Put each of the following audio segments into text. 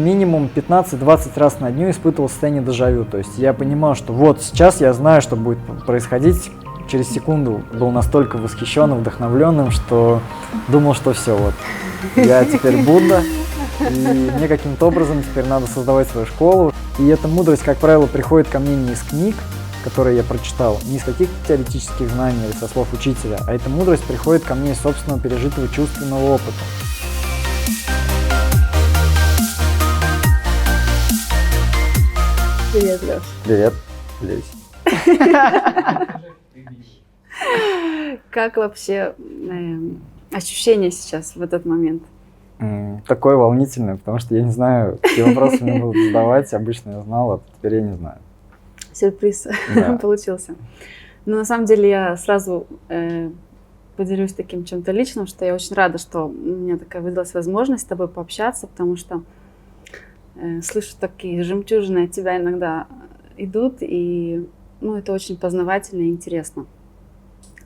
минимум 15-20 раз на дню испытывал состояние дежавю. То есть я понимал, что вот сейчас я знаю, что будет происходить. Через секунду был настолько восхищенным, вдохновленным, что думал, что все, вот, я теперь Будда, и мне каким-то образом теперь надо создавать свою школу. И эта мудрость, как правило, приходит ко мне не из книг, которые я прочитал, не из каких-то теоретических знаний или со слов учителя, а эта мудрость приходит ко мне из собственного пережитого чувственного опыта. Привет, Лёш. Привет, Люсь. Как вообще ощущения сейчас в этот момент? Такое волнительное, потому что я не знаю, какие вопросы мне будут задавать. Обычно я знал, а теперь я не знаю. Сюрприз получился. Но на самом деле я сразу поделюсь таким чем-то личным, что я очень рада, что у меня такая выдалась возможность с тобой пообщаться, потому что слышу такие жемчужины от тебя иногда идут, и это очень познавательно и интересно.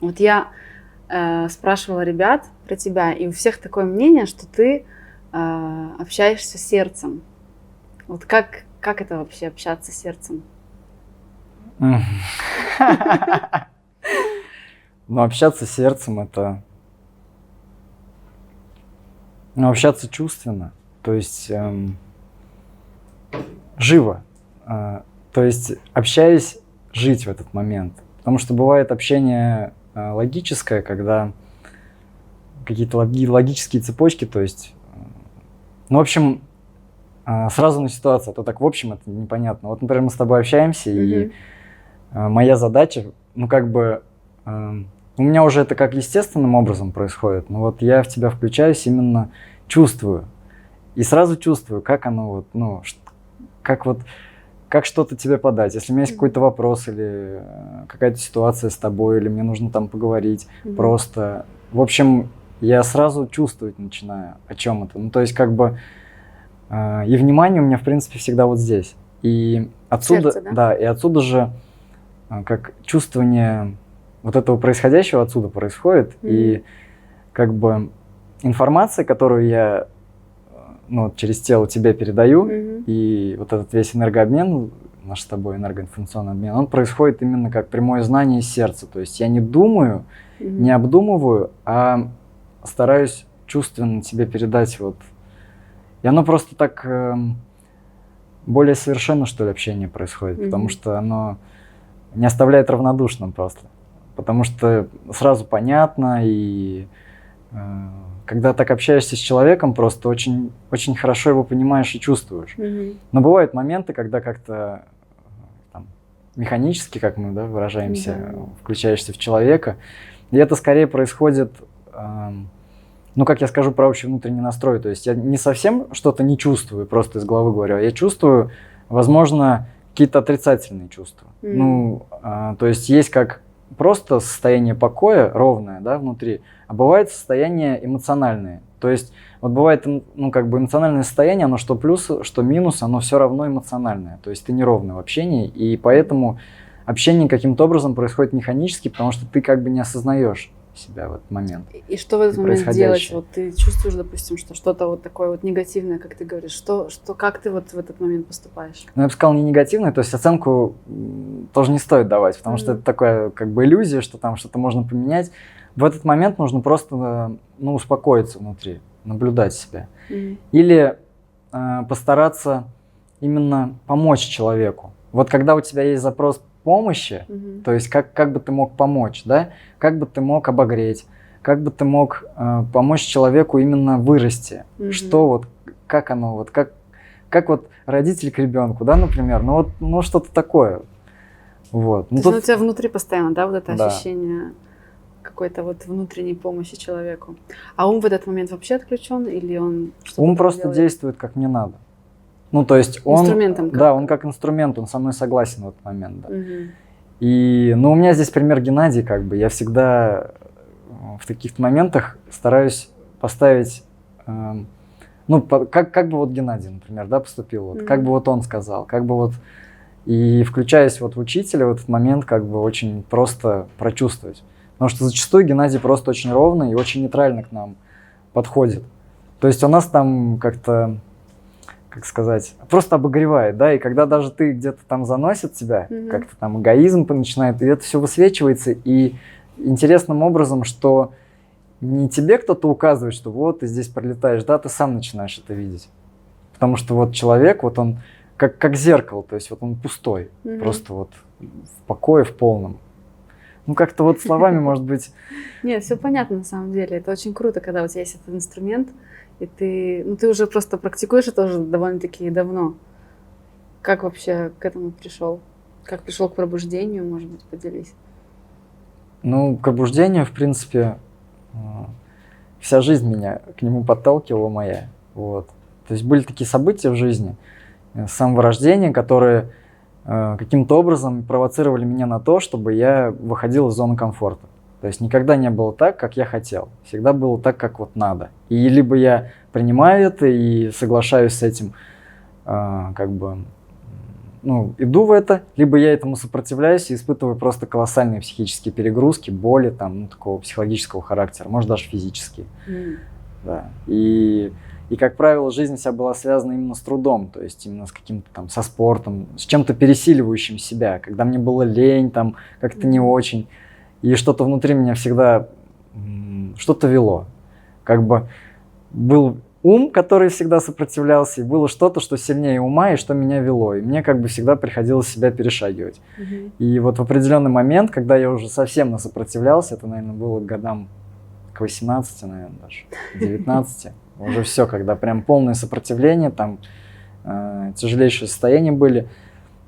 Вот я спрашивала ребят про тебя, и у всех такое мнение, что ты общаешься сердцем. Вот как это вообще общаться сердцем? Общаться сердцем — это общаться чувственно, то есть живо, то есть общаясь, жить в этот момент. Потому что бывает общение логическое, когда какие-то логические цепочки, то есть, в общем, сразу на ситуацию, а то так в общем это непонятно. Вот, например, мы с тобой общаемся, и моя задача, у меня уже это как естественным образом происходит, но вот я в тебя включаюсь, именно чувствую. И сразу чувствую, как оно как что-то тебе подать. Если у меня есть какой-то вопрос или какая-то ситуация с тобой, или мне нужно там поговорить, просто. В общем, я сразу чувствовать начинаю, о чем это. То есть и внимание у меня, в принципе, всегда вот здесь. И отсюда, сердце, да? И отсюда же как чувствование вот этого происходящего отсюда происходит. И информация, которую я через тело тебе передаю, и вот этот весь энергообмен, наш с тобой энергоинформационный обмен, он происходит именно как прямое знание из сердца. То есть я не думаю, не обдумываю, а стараюсь чувственно тебе передать вот. И оно просто так более совершенно, что ли, общение происходит, потому что оно не оставляет равнодушным просто. Потому что сразу понятно, и когда так общаешься с человеком, просто очень, очень хорошо его понимаешь и чувствуешь. Но бывают моменты, когда как-то механически, как мы выражаемся, включаешься в человека. И это скорее происходит, как я скажу про общий внутренний настрой. То есть я не совсем что-то не чувствую, просто из головы говорю, а я чувствую, возможно, какие-то отрицательные чувства. То есть есть как просто состояние покоя ровное, внутри, а бывает состояние эмоциональное. То есть вот бывает, эмоциональное состояние, оно что плюс, что минус, оно все равно эмоциональное. То есть ты неровный в общении, и поэтому общение каким-то образом происходит механически, потому что ты не осознаешь себя в этот момент. И что в этот момент делать? Вот ты чувствуешь, допустим, что что-то вот такое вот негативное, как ты говоришь, как ты вот в этот момент поступаешь? Я бы сказал, не негативное, то есть оценку тоже не стоит давать, потому что это такая иллюзия, что там что-то можно поменять. В этот момент нужно просто успокоиться внутри, наблюдать себя. Или постараться именно помочь человеку. Вот когда у тебя есть запрос помощи, то есть как бы ты мог помочь, как бы ты мог обогреть, как бы ты мог помочь человеку именно вырасти, что как оно, как родитель к ребенку, например, что-то такое. Вот. То есть у тебя внутри постоянно, вот это ощущение какой-то внутренней помощи человеку. А ум в этот момент вообще отключен или он что-то Ум просто делает? действует как мне надо. То есть он, инструментом он как инструмент, он со мной согласен в этот момент. И, у меня здесь пример Геннадий, я всегда в таких моментах стараюсь поставить, как бы Геннадий, например, поступил, как бы он сказал, и включаясь в учителя в этот момент, очень просто прочувствовать. Потому что зачастую Геннадий просто очень ровно и очень нейтрально к нам подходит. То есть у нас там как-то как сказать, просто обогревает, да, и когда даже ты где-то там заносит тебя, как-то там эгоизм начинает, и это все высвечивается, и интересным образом, что не тебе кто-то указывает, что вот ты здесь пролетаешь, да, ты сам начинаешь это видеть. Потому что вот человек, вот он как зеркало, то есть вот он пустой, просто вот в покое, в полном. Ну, как-то вот словами, может быть... Нет, все понятно на самом деле. Это очень круто, когда у тебя есть этот инструмент, и ты уже просто практикуешь это уже довольно-таки давно. Как вообще к этому пришел? Как пришел к пробуждению, может быть, поделись? Ну, к пробуждению, в принципе, вся жизнь меня к нему подталкивала моя. Вот. То есть были такие события в жизни с самого рождения, которые каким-то образом провоцировали меня на то, чтобы я выходил из зоны комфорта. То есть никогда не было так, как я хотел. Всегда было так, как вот надо. И либо я принимаю это и соглашаюсь с этим, как бы, ну, иду в это, либо я этому сопротивляюсь и испытываю просто колоссальные психические перегрузки, боли, там, ну, такого психологического характера, может, даже физические. Да. И, как правило, жизнь вся была связана именно с трудом, то есть именно с каким-то там, со спортом, с чем-то пересиливающим себя, когда мне было лень, там, как-то не очень, и что-то внутри меня всегда что-то вело. Как бы был ум, который всегда сопротивлялся, и было что-то, что сильнее ума, и что меня вело, и мне как бы всегда приходилось себя перешагивать. И вот в определенный момент, когда я уже совсем насопротивлялся, это, наверное, было годам к 18, наверное, даже, 19, уже все, когда прям полное сопротивление, там тяжелейшие состояния были,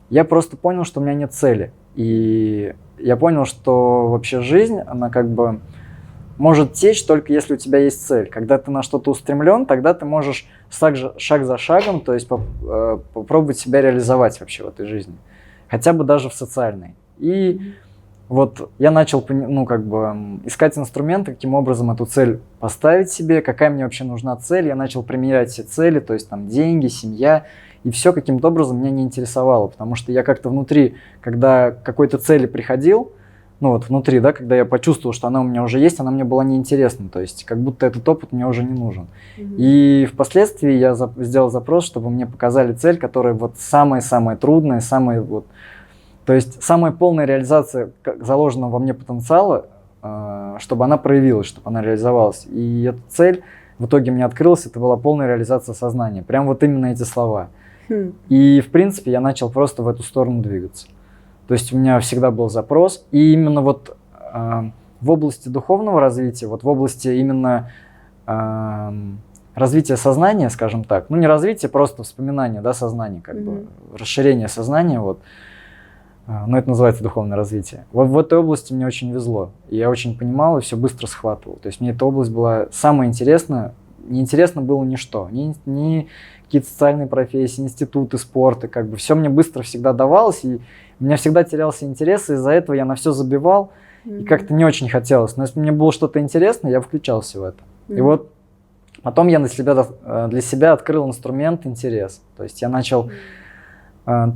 я просто понял, что у меня нет цели. И я понял, что вообще жизнь, она как бы может течь только если у тебя есть цель. Когда ты на что-то устремлен, тогда ты можешь шаг за шагом, то есть попробовать себя реализовать вообще в этой жизни. Хотя бы даже в социальной. И вот я начал, ну, как бы, искать инструменты, каким образом эту цель поставить себе, какая мне вообще нужна цель. Я начал примерять все цели, то есть там деньги, семья, и все каким-то образом меня не интересовало, потому что я как-то внутри, когда к какой-то цели приходил, ну вот внутри, да, когда я почувствовал, что она у меня уже есть, она мне была неинтересна, то есть как будто этот опыт мне уже не нужен. И впоследствии я сделал запрос, чтобы мне показали цель, которая вот самая-самая трудная, самая вот... То есть самая полная реализация заложенного во мне потенциала, чтобы она проявилась, чтобы она реализовалась. И эта цель в итоге мне открылась, это была полная реализация сознания. Прям вот именно эти слова. И в принципе я начал просто в эту сторону двигаться. То есть у меня всегда был запрос. И именно вот в области духовного развития, вот в области именно развития сознания, скажем так, ну не развитие, просто вспоминание, да, сознания, как бы расширение сознания, вот. Но это называется духовное развитие. Вот в этой области мне очень везло. И я очень понимал и все быстро схватывал. То есть мне эта область была самая интересная. Неинтересно было ничто. Ни какие-то социальные профессии, институты, спорты. Как бы все мне быстро всегда давалось. И у меня всегда терялся интерес. И из-за этого я на все забивал. И как-то не очень хотелось. Но если мне было что-то интересное, я включался в это. И вот потом я для себя открыл инструмент интерес. То есть я начал...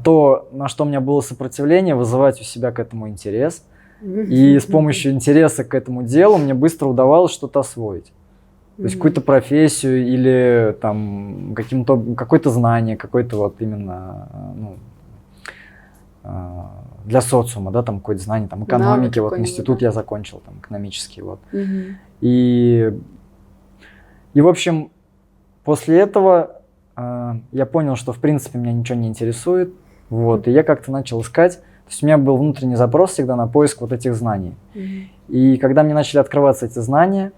то, на что у меня было сопротивление, вызывать у себя к этому интерес. И с помощью интереса к этому делу мне быстро удавалось что-то освоить. То есть какую-то профессию или там какое-то знание, какое-то вот именно для социума, да, там какое-то знание, там экономики, вот институт я закончил, там экономический, вот. И в общем, после этого я понял, что в принципе меня ничего не интересует, вот, и я как-то начал искать, то есть у меня был внутренний запрос всегда на поиск вот этих знаний. И когда мне начали открываться эти знания,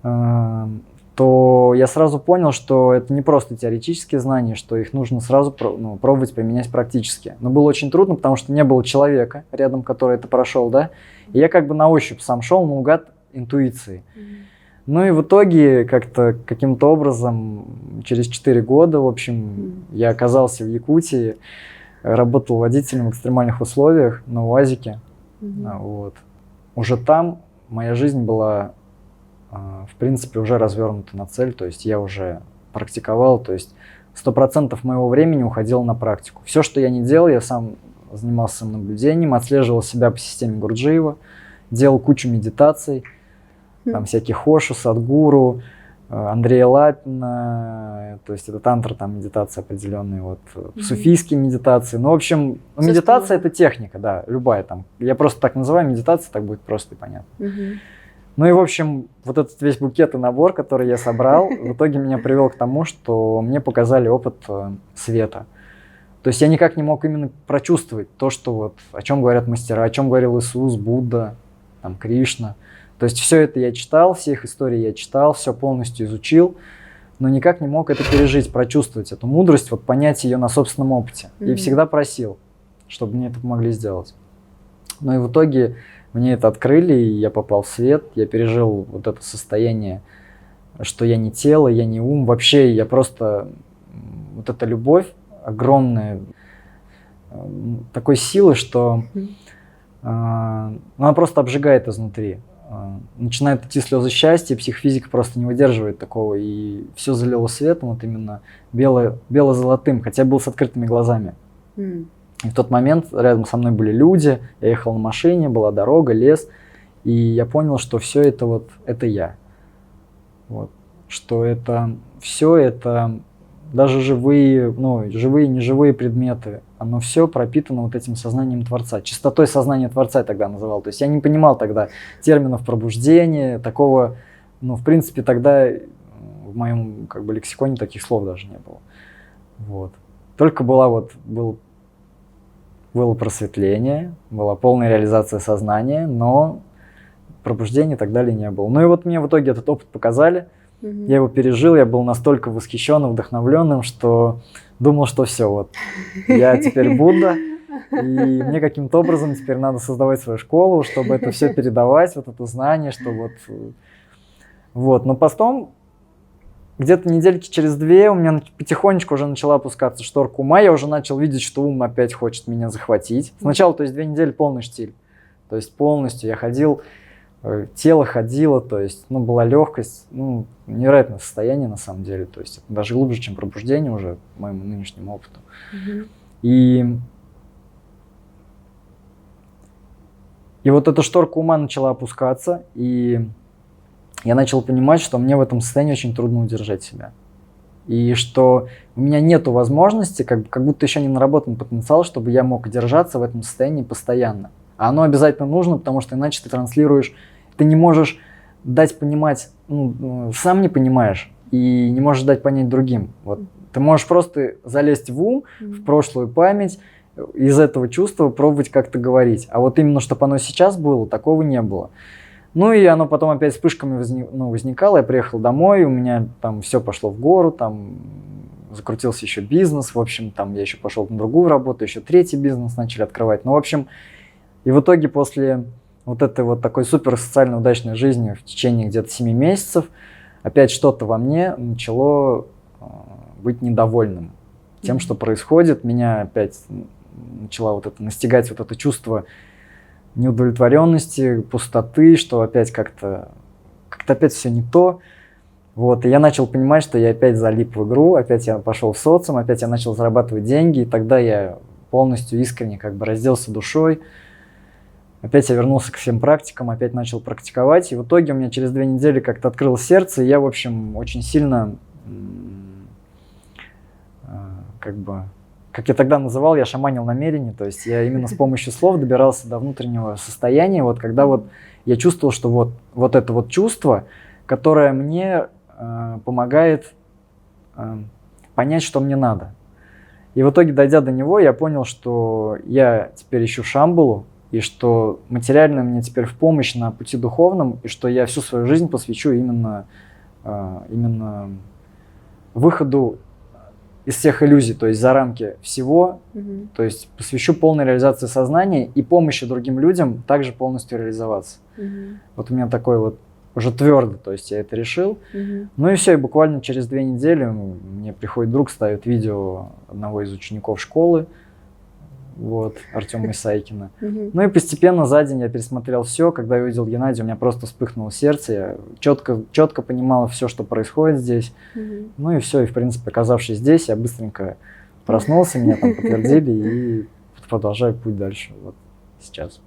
то я сразу понял, что это не просто теоретические знания, что их нужно сразу пробовать применять практически. Но было очень трудно, потому что не было человека рядом, который это прошел, да, и я как бы на ощупь сам шел, наугад интуиции. Ну и в итоге каким-то образом через 4 года, в общем, я оказался в Якутии, работал водителем в экстремальных условиях на УАЗике. Вот. Уже там моя жизнь была, в принципе, уже развернута на цель, то есть я уже практиковал, то есть 100% моего времени уходило на практику. Все, что я не делал, я сам занимался самонаблюдением, отслеживал себя по системе Гурджиева, делал кучу медитаций, там всяких хошу, садгуру, Андрея Лапина, то есть это тантра, там медитация определенные, вот суфийские медитации. Ну, в общем, медитация это техника, да, любая там. Я просто так называю медитация, так будет просто и понятно. Ну и, в общем, вот этот весь букет и набор, который я собрал, в итоге меня привел к тому, что мне показали опыт света. То есть я никак не мог именно прочувствовать то, что вот, о чем говорят мастера, о чем говорил Иисус, Будда, там, Кришна. То есть все это я читал, все их истории я читал, все полностью изучил, но никак не мог это пережить, прочувствовать эту мудрость, вот понять ее на собственном опыте. И всегда просил, чтобы мне это помогли сделать. Ну и в итоге мне это открыли, и я попал в свет, я пережил вот это состояние, что я не тело, я не ум, вообще я просто, вот эта любовь огромная, такой силы, что она просто обжигает изнутри. Начинают идти слезы счастья, психофизика просто не выдерживает такого, и все залило светом, вот именно бело-золотым, хотя я был с открытыми глазами. И в тот момент рядом со мной были люди, я ехал на машине, была дорога, лес, и я понял, что все это вот, это я. Вот. Что это все, это даже живые, ну, живые, неживые предметы, оно все пропитано вот этим сознанием Творца, чистотой сознания Творца я тогда называл. То есть я не понимал тогда терминов пробуждения, такого, ну, в принципе, тогда в моем как бы лексиконе таких слов даже не было. Вот. Только было просветление, была полная реализация сознания, но пробуждения и так далее не было. Ну и вот мне в итоге этот опыт показали. Я его пережил, я был настолько восхищенным, вдохновленным, что думал, что все, вот, я теперь Будда, и мне каким-то образом теперь надо создавать свою школу, чтобы это все передавать, вот это знание, что вот. Но потом, где-то недельки через 2 у меня потихонечку уже начала опускаться шторка ума, я уже начал видеть, что ум опять хочет меня захватить. Сначала, то есть 2 недели полный штиль, то есть полностью я ходил, тело ходило, то есть, ну, была легкость, ну, невероятное состояние на самом деле, то есть это даже глубже, чем пробуждение уже, по моему нынешнему опыту. И вот эта шторка ума начала опускаться, и я начал понимать, что мне в этом состоянии очень трудно удержать себя. И что у меня нету возможности, как будто еще не наработан потенциал, чтобы я мог держаться в этом состоянии постоянно. А оно обязательно нужно, потому что иначе ты транслируешь, ты не можешь дать понимать, ну, сам не понимаешь, и не можешь дать понять другим. Вот. Ты можешь просто залезть в ум, в прошлую память, из этого чувства пробовать как-то говорить. А вот именно, чтобы оно сейчас было, такого не было. Ну и оно потом опять вспышками возникало, я приехал домой, у меня там все пошло в гору, там закрутился еще бизнес, в общем, там я еще пошел на другую работу, еще 3-й бизнес начали открывать. Ну, в общем, и в итоге после вот этой вот такой супер социально удачной жизни в течение где-то 7 месяцев опять что-то во мне начало быть недовольным тем, что происходит. Меня опять начала вот это настигать вот это чувство неудовлетворенности, пустоты, что опять как-то опять все не то. Вот, и я начал понимать, что я опять залип в игру, опять я пошел в социум, опять я начал зарабатывать деньги, и тогда я полностью искренне как бы разделся душой. Опять я вернулся к всем практикам, опять начал практиковать, и в итоге у меня через 2 недели как-то открылось сердце, и я, в общем, очень сильно, как я тогда называл, я шаманил намерение, то есть я именно с помощью слов добирался до внутреннего состояния, вот когда вот я чувствовал, что вот это вот чувство, которое мне помогает понять, что мне надо. И в итоге, дойдя до него, я понял, что я теперь ищу Шамбалу, и что материальное мне теперь в помощь на пути духовном, и что я всю свою жизнь посвящу именно выходу из всех иллюзий, то есть за рамки всего, то есть посвящу полной реализации сознания и помощи другим людям также полностью реализоваться. Вот у меня такой вот уже твердо, то есть я это решил. Ну и все, и буквально через 2 недели мне приходит друг, ставит видео одного из учеников школы, вот, Артема Исайкина. Ну и постепенно за день я пересмотрел все. Когда я увидел Геннадия, у меня просто вспыхнуло сердце. Я четко понимал все, что происходит здесь. Ну и все, и в принципе, оказавшись здесь, я быстренько проснулся, меня там подтвердили и продолжаю путь дальше, вот сейчас.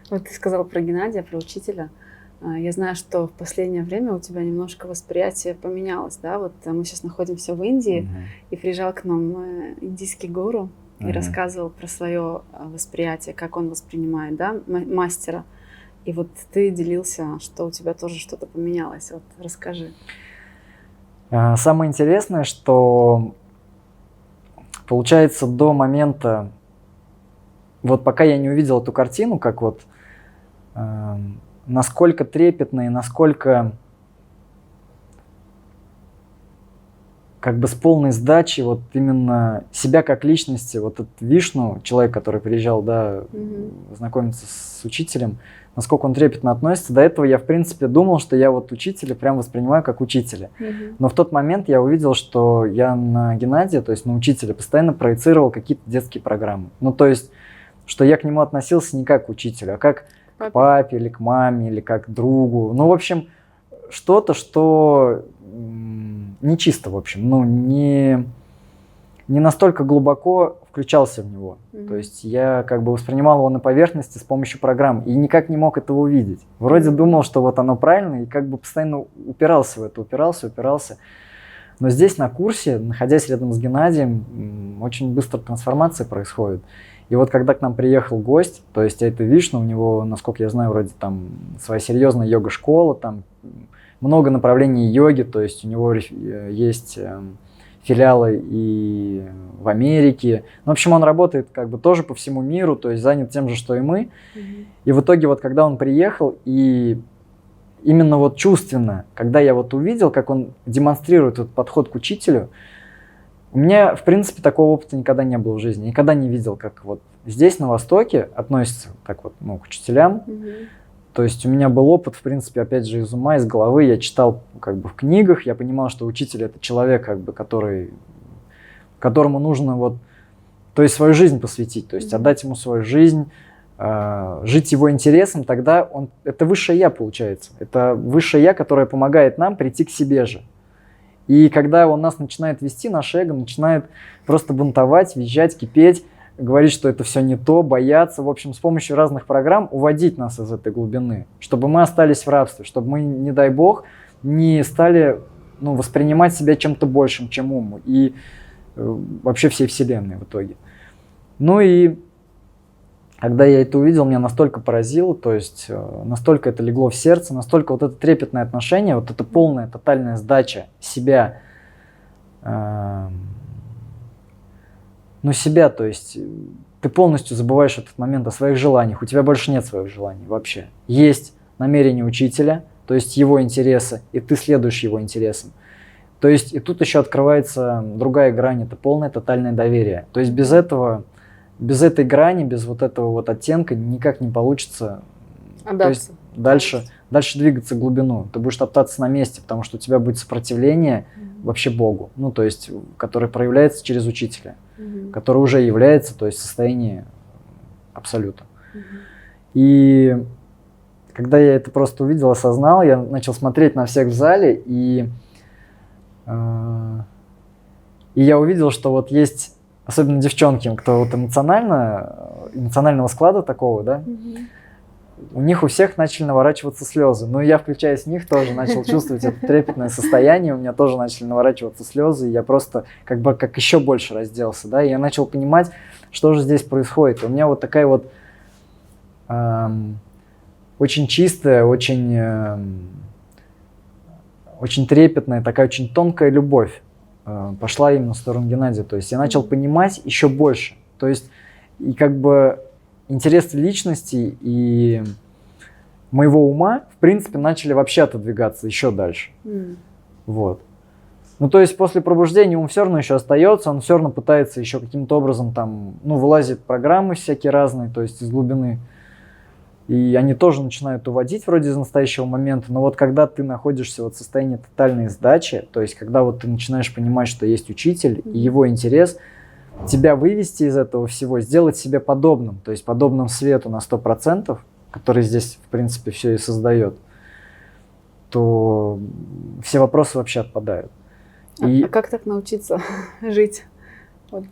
Вот ты сказал про Геннадия, про учителя. Я знаю, что в последнее время у тебя немножко восприятие поменялось, да? Вот мы сейчас находимся в Индии, и приезжал к нам индийский гуру и рассказывал про свое восприятие, как он воспринимает, да, мастера. И вот ты делился, что у тебя тоже что-то поменялось. Вот расскажи. Самое интересное, что получается до момента, вот пока я не увидел эту картину, как вот насколько трепетно и насколько как бы с полной сдачей вот именно себя как личности, вот этот Вишну, человек, который приезжал, да, знакомиться с учителем, насколько он трепетно относится. До этого я, в принципе, думал, что я вот учителя прям воспринимаю как учителя. Но в тот момент я увидел, что я на Геннадия, то есть на учителя, постоянно проецировал какие-то детские программы. Ну, то есть, что я к нему относился не как к учителю, а как к папе или к маме, или как к другу. Ну, в общем, что-то, что нечисто, в общем, ну, не настолько глубоко включался в него. То есть я как бы воспринимал его на поверхности с помощью программ и никак не мог этого увидеть. Вроде думал, что вот оно правильно, и как бы постоянно упирался в это, упирался. Но здесь на курсе, находясь рядом с Геннадием, очень быстро трансформация происходит. И вот когда к нам приехал гость, то есть это Вишну, у него, насколько я знаю, вроде там своя серьезная йога-школа, там много направлений йоги, то есть у него есть филиалы и в Америке. Ну, в общем, он работает как бы тоже по всему миру, то есть занят тем же, что и мы. И в итоге вот когда он приехал, и именно вот чувственно, когда я вот увидел, как он демонстрирует этот подход к учителю, у меня, в принципе, такого опыта никогда не было в жизни. Никогда не видел, как вот здесь, на Востоке, относятся так вот, ну, к учителям. То есть у меня был опыт, в принципе, опять же, из ума, из головы. Я читал как бы в книгах, я понимал, что учитель — это человек, как бы, которому нужно вот, то есть свою жизнь посвятить, то есть отдать ему свою жизнь, жить его интересом, тогда это высшее я, получается. Это высшее я, которое помогает нам прийти к себе же. И когда он нас начинает вести, наше эго начинает просто бунтовать, визжать, кипеть, говорить, что это все не то, бояться, в общем, с помощью разных программ уводить нас из этой глубины, чтобы мы остались в рабстве, чтобы мы, не дай бог, не стали, ну, воспринимать себя чем-то большим, чем ум и вообще всей вселенной в итоге. Ну и когда я это увидел, меня настолько поразило, то есть настолько это легло в сердце, настолько вот это трепетное отношение, вот эта полная, тотальная сдача себя, себя, то есть ты полностью забываешь в этот момент о своих желаниях, у тебя больше нет своих желаний вообще. Есть намерение учителя, то есть его интересы, и ты следуешь его интересам. То есть и тут еще открывается другая грань, это полное тотальное доверие. То есть без этой грани, без вот этого вот оттенка никак не получится то есть дальше двигаться в глубину. Ты будешь топтаться на месте, потому что у тебя будет сопротивление вообще Богу, ну то есть, которое проявляется через учителя, который уже является, то есть, состояние абсолюта. И когда я это просто увидел, осознал, я начал смотреть на всех в зале, и я увидел, что вот есть, особенно девчонки, кто вот эмоционального склада такого, да, у них у всех начали наворачиваться слезы. Ну, я, включаясь в них, тоже начал чувствовать это трепетное состояние, у меня тоже начали наворачиваться слезы, и я просто как еще больше разделся, да, и я начал понимать, что же здесь происходит. И у меня вот такая вот очень чистая, очень трепетная, такая очень тонкая любовь пошла именно в сторону Геннадия. То есть я начал понимать еще больше. То есть и как бы интересы личности и моего ума, в принципе, начали вообще отодвигаться еще дальше. Вот. Ну, то есть после пробуждения ум все равно еще остается, он все равно пытается еще каким-то образом там, ну, вылазит программы всякие разные, то есть из глубины. И они тоже начинают уводить вроде из настоящего момента, но вот когда ты находишься вот в состоянии тотальной сдачи, то есть когда вот ты начинаешь понимать, что есть учитель и его интерес, тебя вывести из этого всего, сделать себе подобным, то есть подобным свету на 100%, который здесь, в принципе, все и создает, то все вопросы вообще отпадают. А как так научиться жить? Вот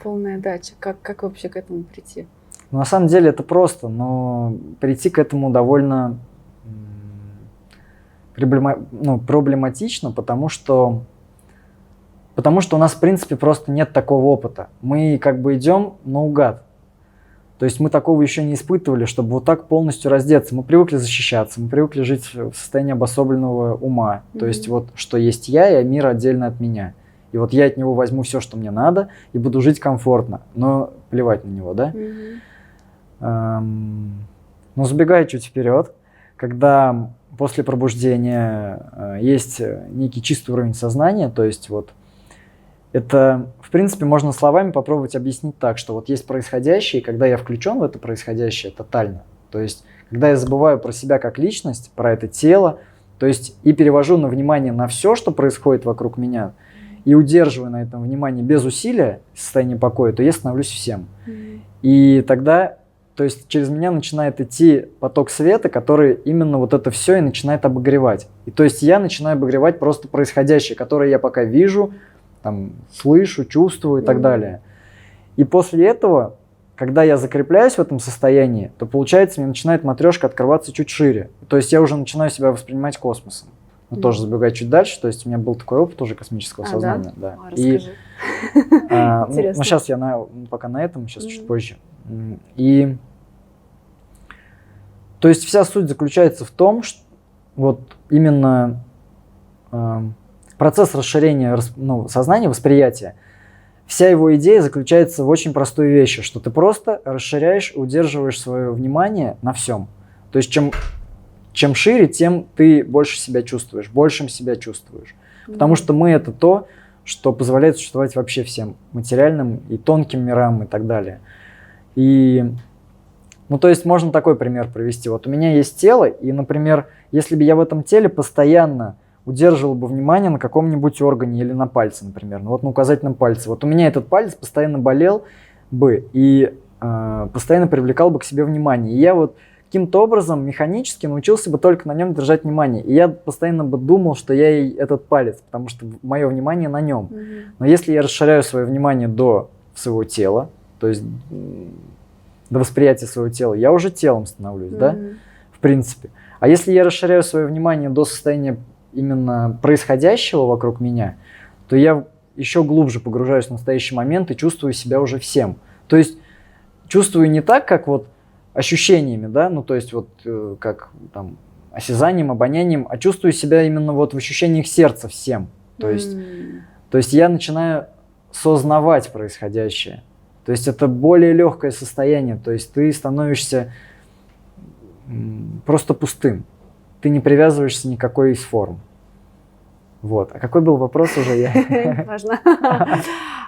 полная дача. Как вообще к этому прийти? Ну, на самом деле это просто, но прийти к этому довольно проблематично, потому что у нас, в принципе, просто нет такого опыта. Мы как бы идем наугад. То есть мы такого еще не испытывали, чтобы вот так полностью раздеться. Мы привыкли защищаться, мы привыкли жить в состоянии обособленного ума. То есть вот что есть я, и мир отдельно от меня. И вот я от него возьму все, что мне надо, и буду жить комфортно, но плевать на него, да? Но забегая чуть вперед, когда после пробуждения есть некий чистый уровень сознания, то есть вот это, в принципе, можно словами попробовать объяснить так, что вот есть происходящее, и когда я включен в это происходящее тотально, то есть когда я забываю про себя как личность, про это тело, то есть и перевожу на внимание на все, что происходит вокруг меня, и удерживаю на этом внимание без усилия, состояние покоя, то я становлюсь всем. И тогда, то есть через меня начинает идти поток света, который именно вот это все и начинает обогревать. И то есть я начинаю обогревать просто происходящее, которое я пока вижу, там, слышу, чувствую и так далее. И после этого, когда я закрепляюсь в этом состоянии, то получается, мне начинает матрешка открываться чуть шире. То есть я уже начинаю себя воспринимать космосом. Но тоже забегать чуть дальше, то есть у меня был такой опыт уже космического сознания. Да? О, расскажи. Ну, сейчас я пока на этом, сейчас чуть позже. И то есть вся суть заключается в том, что вот именно процесс расширения сознания, восприятия, вся его идея заключается в очень простой вещи, что ты просто расширяешь и удерживаешь свое внимание на всем. То есть чем шире, тем ты больше себя чувствуешь, большим себя чувствуешь. Потому что мы — это то, что позволяет существовать вообще всем материальным и тонким мирам и так далее. И, ну, то есть можно такой пример привести. Вот у меня есть тело, и, например, если бы я в этом теле постоянно удерживал бы внимание на каком-нибудь органе или на пальце, например, ну вот на указательном пальце. Вот у меня этот палец постоянно болел бы и постоянно привлекал бы к себе внимание. И я вот каким-то образом механически научился бы только на нем держать внимание. И я постоянно бы думал, что я и этот палец, потому что мое внимание на нем. Но если я расширяю свое внимание до своего тела, то есть до восприятия своего тела, я уже телом становлюсь, да, в принципе. А если я расширяю свое внимание до состояния именно происходящего вокруг меня, то я еще глубже погружаюсь в настоящий момент и чувствую себя уже всем. То есть чувствую не так, как вот ощущениями, да, ну то есть вот как там осязанием, обонянием, а чувствую себя именно вот в ощущениях сердца всем. То есть я начинаю сознавать происходящее. То есть это более легкое состояние, то есть ты становишься просто пустым. Ты не привязываешься никакой из форм. Вот. А какой был вопрос уже? Важно.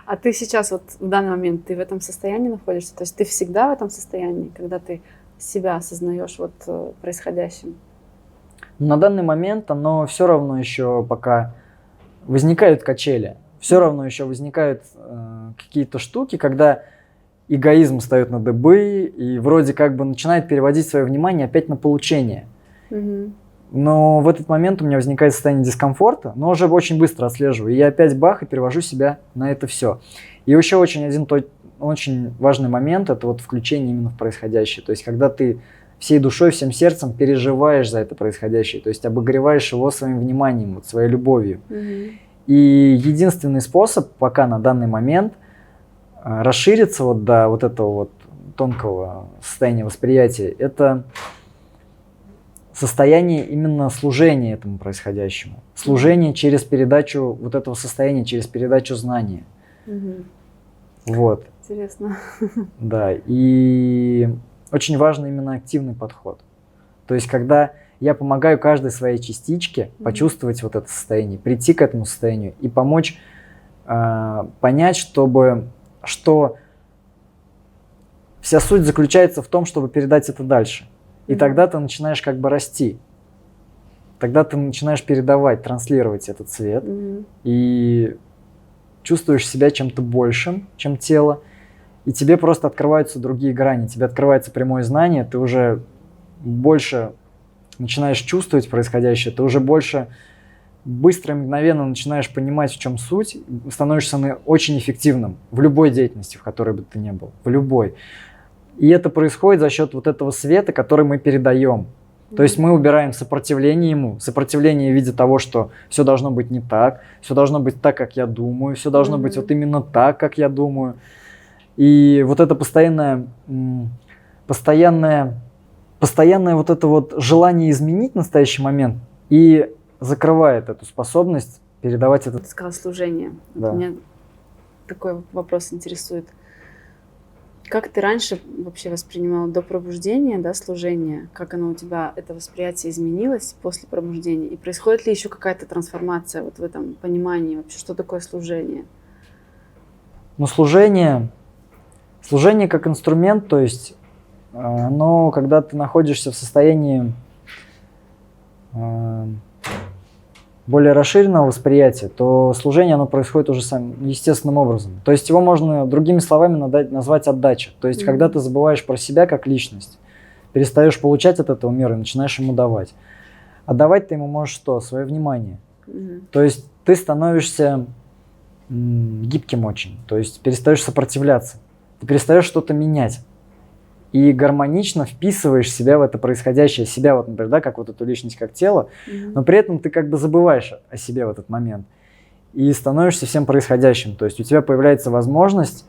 А ты сейчас вот в данный момент, ты в этом состоянии находишься? То есть ты всегда в этом состоянии, когда ты себя осознаешь вот происходящим? На данный момент оно все равно еще пока возникают качели. Все равно еще возникают какие-то штуки, когда эгоизм встает на дыбы и вроде как бы начинает переводить свое внимание опять на получение. Но в этот момент у меня возникает состояние дискомфорта, но уже очень быстро отслеживаю. И я опять бах и перевожу себя на это все. И еще очень важный момент — это вот включение именно в происходящее. То есть когда ты всей душой, всем сердцем переживаешь за это происходящее, то есть обогреваешь его своим вниманием, вот, своей любовью. И единственный способ пока на данный момент расшириться вот до вот этого вот тонкого состояния восприятия — это состояние именно служения этому происходящему. Служение через передачу вот этого состояния, через передачу знания. Вот. Интересно. Да, и очень важен именно активный подход. То есть когда я помогаю каждой своей частичке почувствовать вот это состояние, прийти к этому состоянию и помочь понять, что вся суть заключается в том, чтобы передать это дальше. И тогда ты начинаешь как бы расти. Тогда ты начинаешь передавать, транслировать этот свет. И чувствуешь себя чем-то большим, чем тело. И тебе просто открываются другие грани. Тебе открывается прямое знание. Ты уже больше начинаешь чувствовать происходящее. Ты уже больше быстро и мгновенно начинаешь понимать, в чем суть. Становишься очень эффективным в любой деятельности, в которой бы ты ни был. В любой. И это происходит за счет вот этого света, который мы передаем. То есть мы убираем сопротивление ему, сопротивление в виде того, что все должно быть не так, все должно быть так, как я думаю, все должно быть вот именно так, как я думаю. И вот это постоянное вот это вот желание изменить настоящий момент и закрывает эту способность передавать это. Ты сказала служение. Да. Меня такой вопрос интересует. Как ты раньше вообще воспринимала до пробуждения, да, служение? Как оно у тебя, это восприятие изменилось после пробуждения? И происходит ли еще какая-то трансформация вот в этом понимании вообще, что такое служение? Ну, служение как инструмент, то есть оно, когда ты находишься в состоянии более расширенного восприятия, то служение, оно происходит уже естественным образом. То есть его можно другими словами назвать отдача. То есть когда ты забываешь про себя как личность, перестаешь получать от этого мира и начинаешь ему давать. А давать ты ему можешь что? Свое внимание. То есть ты становишься гибким очень, то есть перестаешь сопротивляться, ты перестаешь что-то менять. И гармонично вписываешь себя в это происходящее, себя, вот, например, да, как вот эту личность, как тело, но при этом ты как бы забываешь о себе в этот момент и становишься всем происходящим. То есть у тебя появляется возможность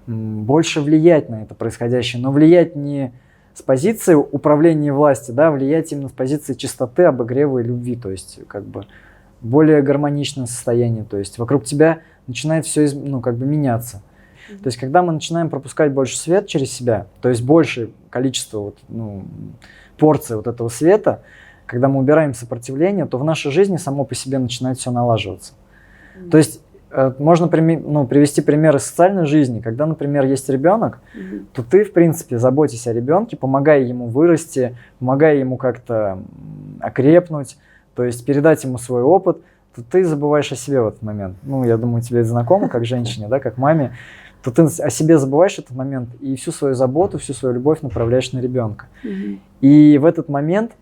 больше влиять на это происходящее, но влиять не с позиции управления власти, да, влиять именно с позиции чистоты, обогрева и любви, то есть как бы более гармоничное состояние, то есть вокруг тебя начинает все меняться. То есть, когда мы начинаем пропускать больше свет через себя, то есть большее количество порций вот этого света, когда мы убираем сопротивление, то в нашей жизни само по себе начинает все налаживаться. То есть можно привести пример из социальной жизни. Когда, например, есть ребенок, то ты, в принципе, заботясь о ребенке, помогая ему вырасти, помогая ему как-то окрепнуть, то есть передать ему свой опыт, то ты забываешь о себе в этот момент. Ну, я думаю, тебе это знакомо, как женщине, да, как маме. То ты о себе забываешь в этот момент и всю свою заботу, всю свою любовь направляешь на ребенка. И в этот момент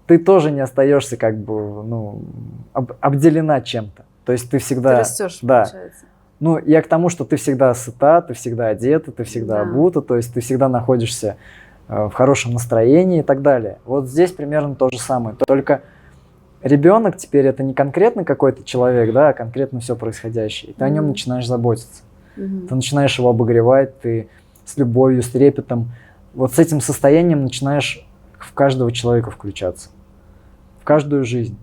ты тоже не остаешься как бы, обделена чем-то. То есть ты всегда... Ты растешь, получается. Ну, я к тому, что ты всегда сыта, ты всегда одета, ты всегда обута, то есть ты всегда находишься в хорошем настроении и так далее. Вот здесь примерно то же самое. Только ребенок теперь это не конкретно какой-то человек, да, а конкретно все происходящее. И ты о нем начинаешь заботиться. Ты начинаешь его обогревать, ты с любовью, с трепетом. Вот с этим состоянием начинаешь в каждого человека включаться. В каждую жизнь.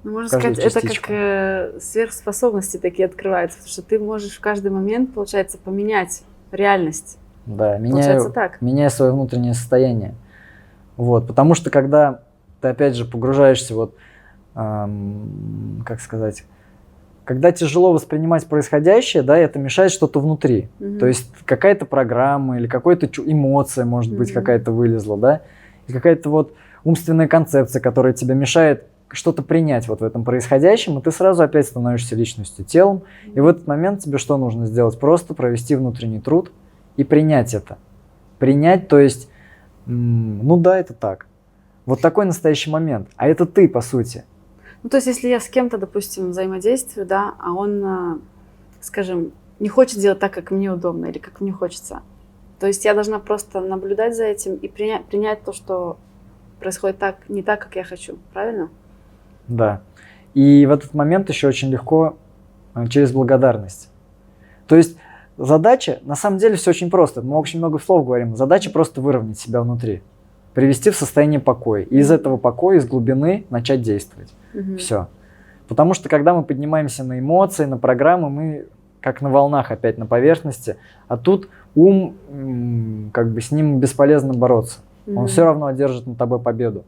Ну, можно сказать, частичку. Это как сверхспособности такие открываются, потому что ты можешь в каждый момент, получается, поменять реальность. Да, меняя свое внутреннее состояние. Вот, потому что когда ты опять же погружаешься как сказать, когда тяжело воспринимать происходящее, да, это мешает что-то внутри. То есть какая-то программа или какая-то эмоция, может быть, какая-то вылезла, да, и какая-то вот умственная концепция, которая тебе мешает что-то принять вот в этом происходящем, и ты сразу опять становишься личностью, телом. И в этот момент тебе что нужно сделать? Просто провести внутренний труд и принять это. Принять, то есть, да, это так. Вот такой настоящий момент. А это ты, по сути. Ну, то есть, если я с кем-то, допустим, взаимодействую, да, а он, скажем, не хочет делать так, как мне удобно или как мне хочется, то есть я должна просто наблюдать за этим и принять то, что происходит не так, как я хочу, правильно? Да. И в этот момент еще очень легко через благодарность. То есть задача, на самом деле все очень просто. Мы очень много слов говорим. Задача просто выровнять себя внутри, привести в состояние покоя. И из этого покоя, из глубины начать действовать. Все. Потому что когда мы поднимаемся на эмоции, на программы, мы как на волнах опять на поверхности, а тут ум, как бы с ним бесполезно бороться. Он все равно одержит над тобой победу.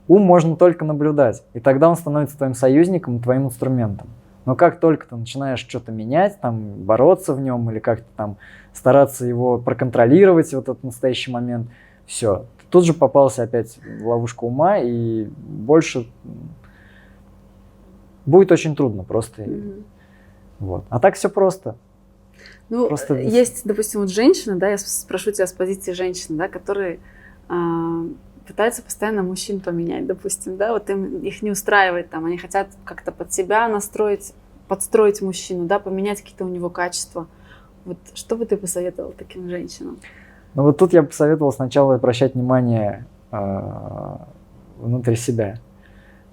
Ум можно только наблюдать, и тогда он становится твоим союзником, твоим инструментом. Но как только ты начинаешь что-то менять, там, бороться в нем или как-то там стараться его проконтролировать, вот этот настоящий момент, все. Ты тут же попался опять в ловушку ума, и больше будет очень трудно просто. Вот. А так все просто. Ну, просто есть, допустим, вот женщины, да, я спрошу тебя с позиции женщины, да, которые пытаются постоянно мужчин поменять, допустим, да, вот их не устраивает, там, они хотят как-то под себя подстроить мужчину, да, поменять какие-то у него качества. Вот что бы ты посоветовал таким женщинам? Ну вот тут я бы посоветовал сначала обращать внимание внутри себя.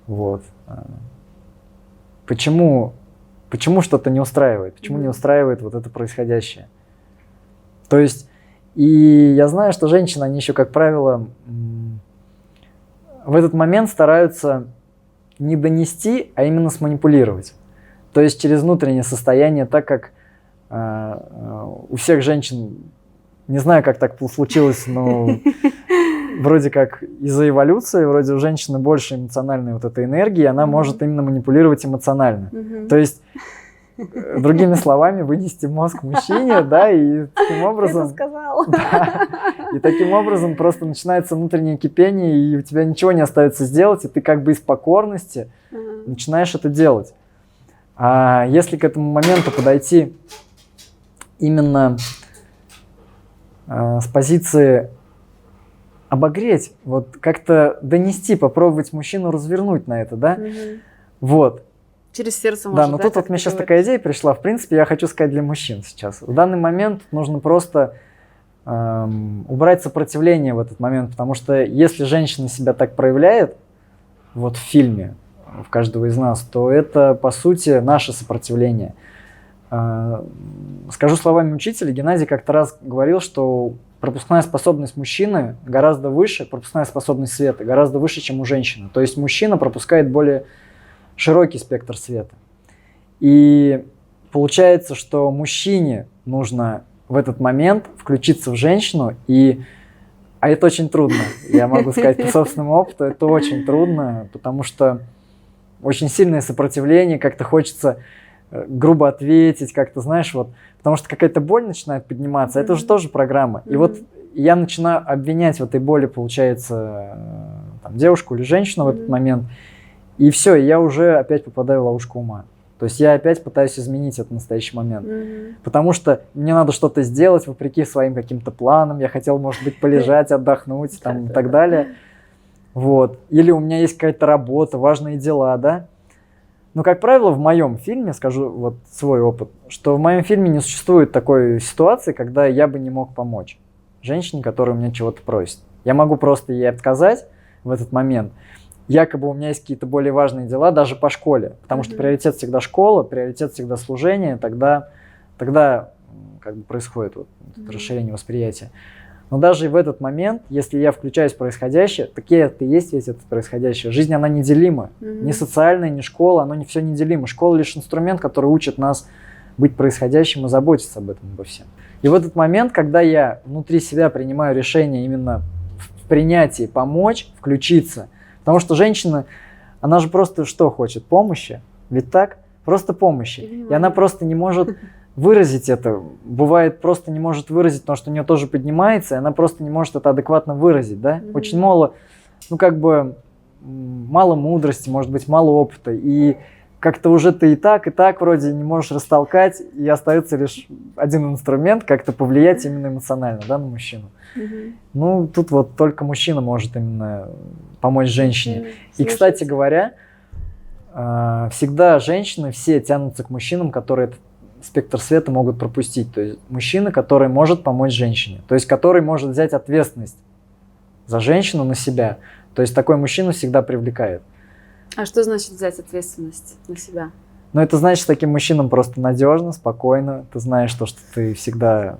Вот. Почему что-то не устраивает? Почему не устраивает вот это происходящее? То есть, и я знаю, что женщины, они еще, как правило, в этот момент стараются не донести, а именно сманипулировать. То есть через внутреннее состояние, так как у всех женщин, не знаю, как так случилось, но вроде как из-за эволюции, вроде у женщины больше эмоциональной вот этой энергии, она может именно манипулировать эмоционально. То есть, другими словами, вынести мозг мужчине, да, и таким образом... Ты это сказал. Да, и таким образом просто начинается внутреннее кипение, и у тебя ничего не остается сделать, и ты как бы из покорности начинаешь это делать. А если к этому моменту подойти именно с позиции обогреть, вот как-то донести, попробовать мужчину развернуть на это, да, вот. Через сердце может, да, но тут вот мне сейчас такая идея пришла, в принципе, я хочу сказать для мужчин сейчас. В данный момент нужно просто убрать сопротивление в этот момент, потому что если женщина себя так проявляет, вот в фильме, в каждого из нас, то это, по сути, наше сопротивление. Скажу словами учителя, Геннадий как-то раз говорил, что пропускная способность мужчины гораздо выше, пропускная способность света гораздо выше, чем у женщины. То есть мужчина пропускает более широкий спектр света. И получается, что мужчине нужно в этот момент включиться в женщину, а это очень трудно. Я могу сказать по собственному опыту, это очень трудно, потому что очень сильное сопротивление, как-то хочется грубо ответить, как-то, знаешь, вот, потому что какая-то боль начинает подниматься, это же тоже программа. И вот я начинаю обвинять в этой боли, получается, там, девушку или женщину в этот момент, и все, я уже опять попадаю в ловушку ума. То есть я опять пытаюсь изменить этот настоящий момент. Потому что мне надо что-то сделать вопреки своим каким-то планам. Я хотел, может быть, полежать, отдохнуть там, и так далее. Вот. Или у меня есть какая-то работа, важные дела, да. Но, как правило, в моем фильме, скажу вот свой опыт, что в моем фильме не существует такой ситуации, когда я бы не мог помочь женщине, которая у меня чего-то просит. Я могу просто ей отказать в этот момент. Якобы у меня есть какие-то более важные дела, даже по школе. Потому что приоритет всегда школа, приоритет всегда служение, тогда как бы происходит вот это расширение восприятия. Но даже в этот момент, если я включаюсь в происходящее, так это и есть весь это происходящее. Жизнь, она неделима. Ни социальная, ни школа, оно не все неделимо. Школа лишь инструмент, который учит нас быть происходящим и заботиться об этом, обо всем. И в этот момент, когда я внутри себя принимаю решение именно в принятии помочь, включиться, потому что женщина, она же просто что хочет? Помощи. Ведь так? Просто помощи. И она просто не может выразить это. Бывает, просто не может выразить, потому что у нее тоже поднимается, и она просто не может это адекватно выразить. Да? Очень мало, мало мудрости, может быть, мало опыта. И как-то уже ты и так вроде не можешь растолкать, и остается лишь один инструмент, как-то повлиять именно эмоционально, да, на мужчину. Ну, тут вот только мужчина может именно помочь женщине. И, кстати говоря, всегда женщины все тянутся к мужчинам, которые этот спектр света могут пропустить. То есть мужчина, который может помочь женщине. То есть который может взять ответственность за женщину на себя. То есть такой мужчина всегда привлекает. А что значит взять ответственность на себя? Ну, это значит, с таким мужчинам просто надежно, спокойно. Ты знаешь то, что ты всегда...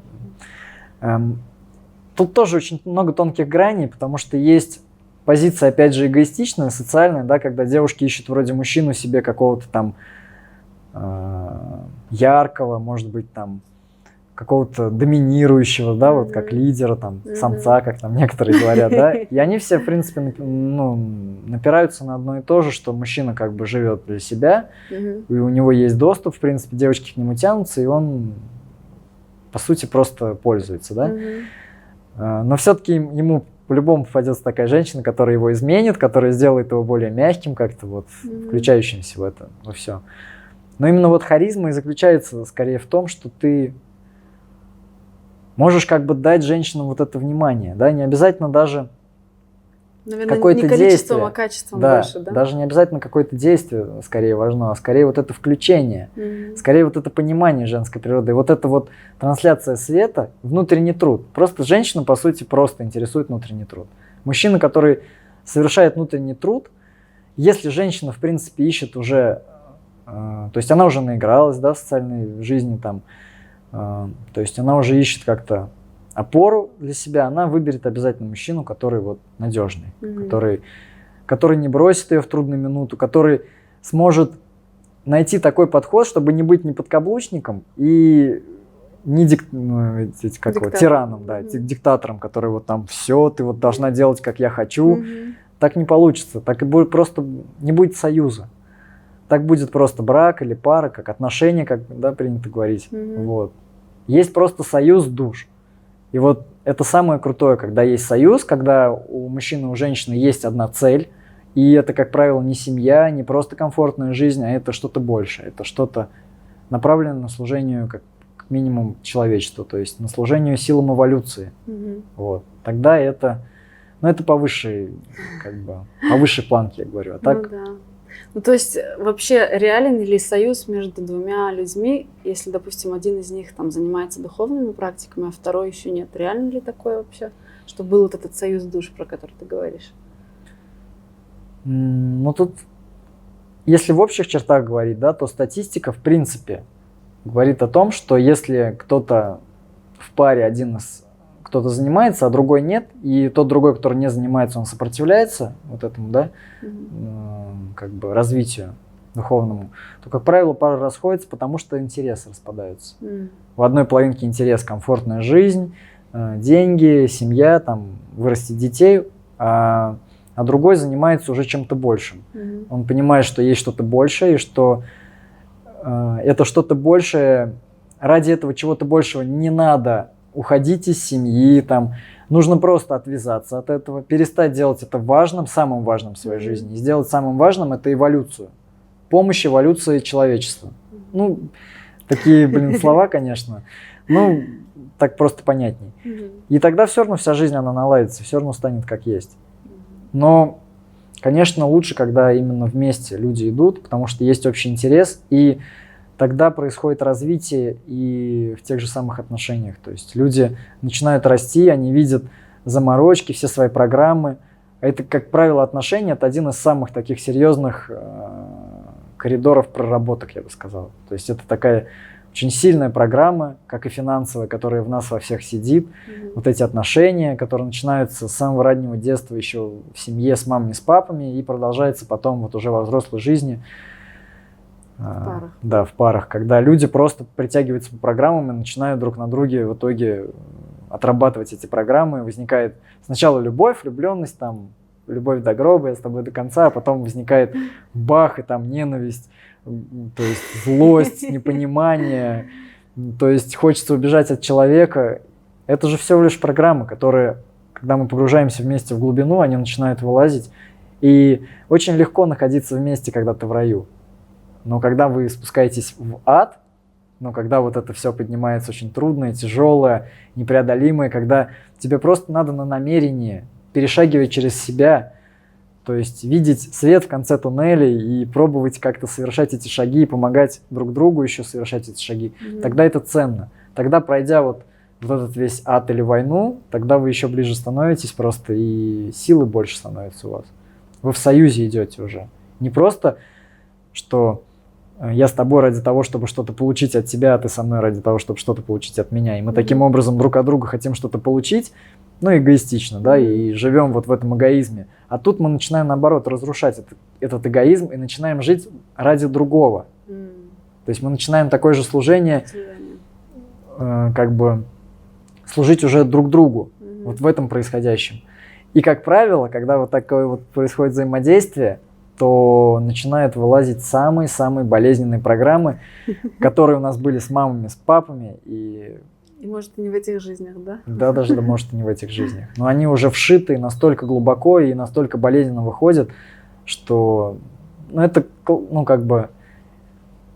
Тут тоже очень много тонких граней, потому что есть позиция, опять же, эгоистичная, социальная, да, когда девушки ищут вроде мужчину себе какого-то там яркого, может быть, там какого-то доминирующего, да, вот как лидера, там, самца, как там некоторые говорят, да, и они все, в принципе, напираются на одно и то же, что мужчина как бы живет для себя, и у него есть доступ, в принципе, девочки к нему тянутся, и он, по сути, просто пользуется, да. Но все-таки ему по-любому попадется такая женщина, которая его изменит, которая сделает его более мягким, как-то вот включающимся в это, во все. Но именно вот харизма и заключается скорее в том, что ты можешь как бы дать женщинам вот это внимание, да, не обязательно даже какое-то не количеством, действие, а качеством да, больше, да? Даже не обязательно какое-то действие скорее важно, а скорее вот это включение, скорее вот это понимание женской природы, и вот эта вот трансляция света, внутренний труд. Просто женщина, по сути, просто интересует внутренний труд. Мужчина, который совершает внутренний труд, если женщина, в принципе, ищет уже, то есть она уже наигралась, да, в социальной жизни, там, то есть она уже ищет как-то опору для себя, она выберет обязательно мужчину, который вот надежный, который не бросит ее в трудную минуту, который сможет найти такой подход, чтобы не быть ни подкаблучником и не тираном, да, диктатором, который вот там все, ты вот должна делать, как я хочу. Так не получится, так и будет, просто не будет союза. Так будет просто брак или пара, как отношения, как, да, принято говорить. Вот. Есть просто союз душ. И вот это самое крутое, когда есть союз, когда у мужчины и у женщины есть одна цель, и это, как правило, не семья, не просто комфортная жизнь, а это что-то большее, это что-то направленное на служение, как минимум, человечеству, то есть на служение силам эволюции. Вот. Тогда это, ну, это по высшей, как бы, по высшей планке, я говорю. А так... Ну, да. Ну, то есть вообще реален ли союз между двумя людьми, если, допустим, один из них там занимается духовными практиками, а второй еще нет? Реально ли такое вообще, что был вот этот союз душ, про который ты говоришь? Ну, тут, если в общих чертах говорить, да, то статистика, в принципе, говорит о том, что если кто-то в паре кто-то занимается, а другой нет, и тот другой, который не занимается, он сопротивляется вот этому, да, как бы развитию духовному, то, как правило, пара расходится, потому что интересы распадаются. В одной половинке интерес — комфортная жизнь, деньги, семья, там, вырастить детей, а другой занимается уже чем-то большим. Он понимает, что есть что-то большее, и что это что-то большее, ради этого чего-то большего не надо уходить из семьи, там, нужно просто отвязаться от этого, перестать делать это важным, самым важным в своей жизни, и сделать самым важным это эволюцию, помощь эволюции человечества. Ну, такие, слова, конечно, ну, так просто понятней. И тогда все равно вся жизнь, она наладится, все равно станет как есть. Но, конечно, лучше, когда именно вместе люди идут, потому что есть общий интерес, и тогда происходит развитие и в тех же самых отношениях. То есть люди начинают расти, они видят заморочки, все свои программы. А это, как правило, отношения — это один из самых таких серьезных коридоров проработок, я бы сказал. То есть это такая очень сильная программа, как и финансовая, которая в нас во всех сидит. Вот эти отношения, которые начинаются с самого раннего детства еще в семье с мамами, с папами, и продолжаются потом вот уже во взрослой жизни. В парах. Да, в парах, когда люди просто притягиваются по программам и начинают друг на друге в итоге отрабатывать эти программы. Возникает сначала любовь, влюбленность, там, любовь до гроба, я с тобой до конца, а потом возникает бах, и там ненависть, то есть злость, непонимание, то есть хочется убежать от человека. Это же всего лишь программы, которые, когда мы погружаемся вместе в глубину, они начинают вылазить. И очень легко находиться вместе, когда ты в раю. Но когда вы спускаетесь в ад, но когда вот это все поднимается очень трудное, тяжелое, непреодолимое, когда тебе просто надо на намерение перешагивать через себя, то есть видеть свет в конце туннеля и пробовать как-то совершать эти шаги и помогать друг другу еще совершать эти шаги, тогда это ценно. Тогда, пройдя вот этот весь ад или войну, тогда вы еще ближе становитесь просто, и силы больше становятся у вас. Вы в союзе идете уже. Не просто, что я с тобой ради того, чтобы что-то получить от тебя, а ты со мной ради того, чтобы что-то получить от меня. И мы таким образом друг от друга хотим что-то получить, ну, эгоистично, да, и живем вот в этом эгоизме. А тут мы начинаем, наоборот, разрушать этот эгоизм и начинаем жить ради другого. То есть мы начинаем такое же служение, как бы служить уже друг другу, вот в этом происходящем. И, как правило, когда вот такое вот происходит взаимодействие, то начинают вылазить самые-самые болезненные программы, которые у нас были с мамами, с папами. И может, и не в этих жизнях, да? Да, даже, может, и не в этих жизнях. Но они уже вшиты настолько глубоко и настолько болезненно выходят, что это, как бы,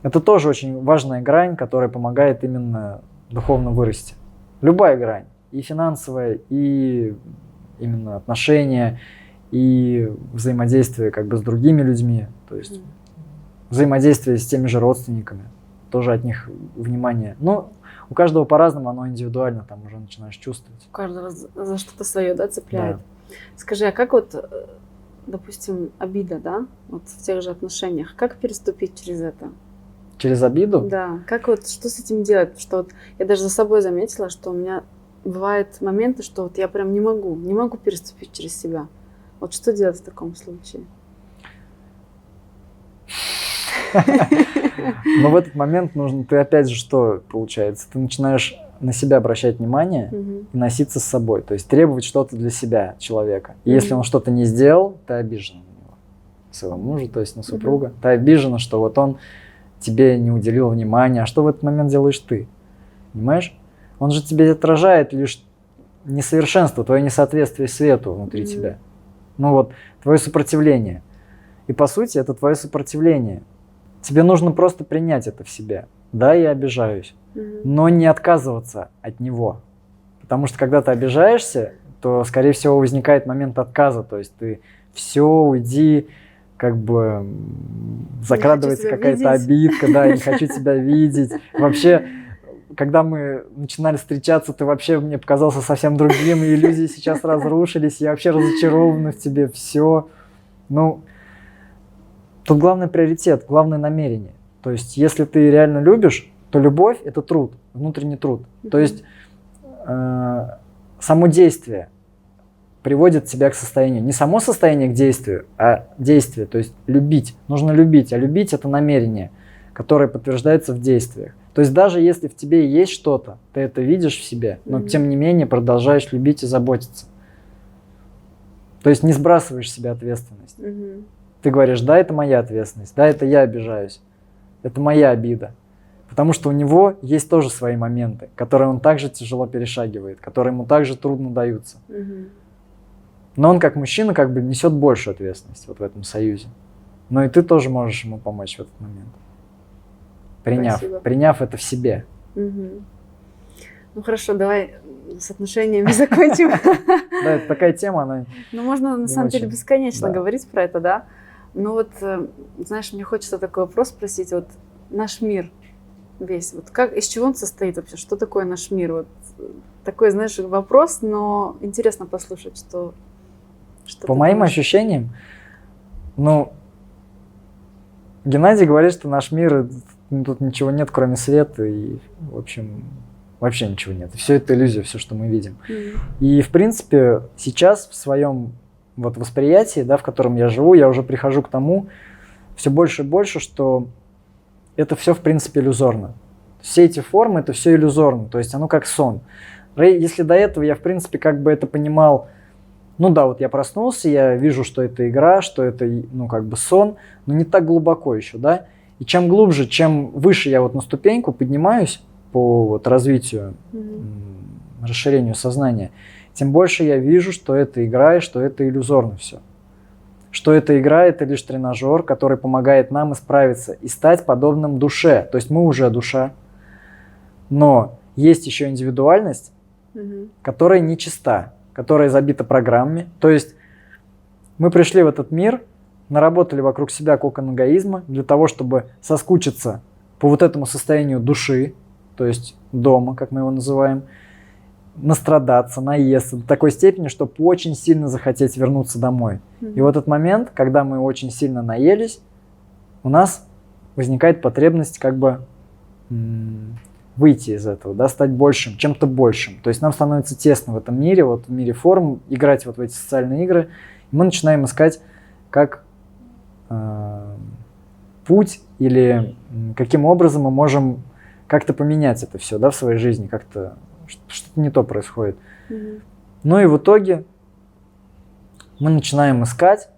это тоже очень важная грань, которая помогает именно духовно вырасти. Любая грань, и финансовая, и именно отношения, и взаимодействие как бы с другими людьми, то есть взаимодействие с теми же родственниками. тоже от них внимание. Ну, у каждого по-разному, оно индивидуально, там уже начинаешь чувствовать. У каждого за что-то свое, да, цепляет. Да. Скажи, а как вот, допустим, обида, да, вот в тех же отношениях, как переступить через это? Через обиду? Да, как вот, что с этим делать? Что вот я даже за собой заметила, что у меня бывают моменты, что вот я прям не могу переступить через себя. Вот что делать в таком случае? Но в этот момент нужно, ты опять же что получается? Ты начинаешь на себя обращать внимание и носиться с собой. То есть требовать что-то для себя, человека. И если он что-то не сделал, ты обижена на него. Своего мужа, то есть на супруга. Ты обижена, что вот он тебе не уделил внимания. А что в этот момент делаешь ты? Понимаешь? Он же тебе отражает лишь несовершенство, твое несоответствие свету внутри тебя. Ну вот, твое сопротивление. И по сути, это твое сопротивление. Тебе нужно просто принять это в себе. Да, я обижаюсь, но не отказываться от него. Потому что когда ты обижаешься, то, скорее всего, возникает момент отказа. То есть ты все, уйди, как бы закрадывается какая-то обидка, да, я не хочу тебя видеть. Вообще, когда мы начинали встречаться, ты вообще мне показался совсем другим, и иллюзии сейчас разрушились, я вообще разочарована в тебе, все. Ну, тут главный приоритет, главное намерение. То есть, если ты реально любишь, то любовь – это труд, внутренний труд. То есть, само действие приводит тебя к состоянию. Не само состояние к действию, а действие. То есть, любить. Нужно любить, а любить – это намерение, которое подтверждается в действиях. То есть, даже если в тебе есть что-то, ты это видишь в себе, но тем не менее продолжаешь любить и заботиться. То есть, не сбрасываешь с себя ответственность. Ты говоришь, да, это моя ответственность, да, это я обижаюсь, это моя обида. Потому что у него есть тоже свои моменты, которые он также тяжело перешагивает, которые ему также трудно даются. Но он как мужчина как бы несет большую ответственность вот в этом союзе. Но и ты тоже можешь ему помочь в этот момент, приняв это в себе. Ну хорошо, давай с отношениями закончим. Да, это такая тема, она... Ну можно на самом деле бесконечно говорить про это, да? Ну вот, знаешь, мне хочется такой вопрос спросить. Вот наш мир весь, вот как, из чего он состоит вообще? Что такое наш мир? Вот такой, знаешь, вопрос, но интересно послушать, что по моим ощущениям, ну, Геннадий говорит, что наш мир, тут ничего нет, кроме света, и, в общем, вообще ничего нет. Все это иллюзия, все, что мы видим. И, в принципе, сейчас в своем вот восприятии, да, в котором я живу, я уже прихожу к тому все больше и больше, что это все, в принципе, иллюзорно. Все эти формы, это все иллюзорно, то есть оно как сон. Если до этого я, в принципе, как бы это понимал, ну да, вот я проснулся, я вижу, что это игра, что это, ну, как бы сон, но не так глубоко еще, да. И чем глубже, чем выше я вот на ступеньку поднимаюсь по вот развитию, расширению сознания, тем больше я вижу, что это игра и что это иллюзорно все. Что эта игра – это лишь тренажер, который помогает нам исправиться и стать подобным душе. То есть мы уже душа, но есть еще индивидуальность, которая нечиста, которая забита программами. То есть мы пришли в этот мир, наработали вокруг себя кокон эгоизма для того, чтобы соскучиться по вот этому состоянию души, то есть дома, как мы его называем, настрадаться, наесться до такой степени, чтобы очень сильно захотеть вернуться домой. И вот этот момент, когда мы очень сильно наелись, у нас возникает потребность как бы выйти из этого, да, стать большим, чем-то большим. То есть нам становится тесно в этом мире, вот в мире форм, играть вот в эти социальные игры. И мы начинаем искать как путь или каким образом мы можем как-то поменять это все, да, в своей жизни, как-то что-то не то происходит. Ну и в итоге мы начинаем искать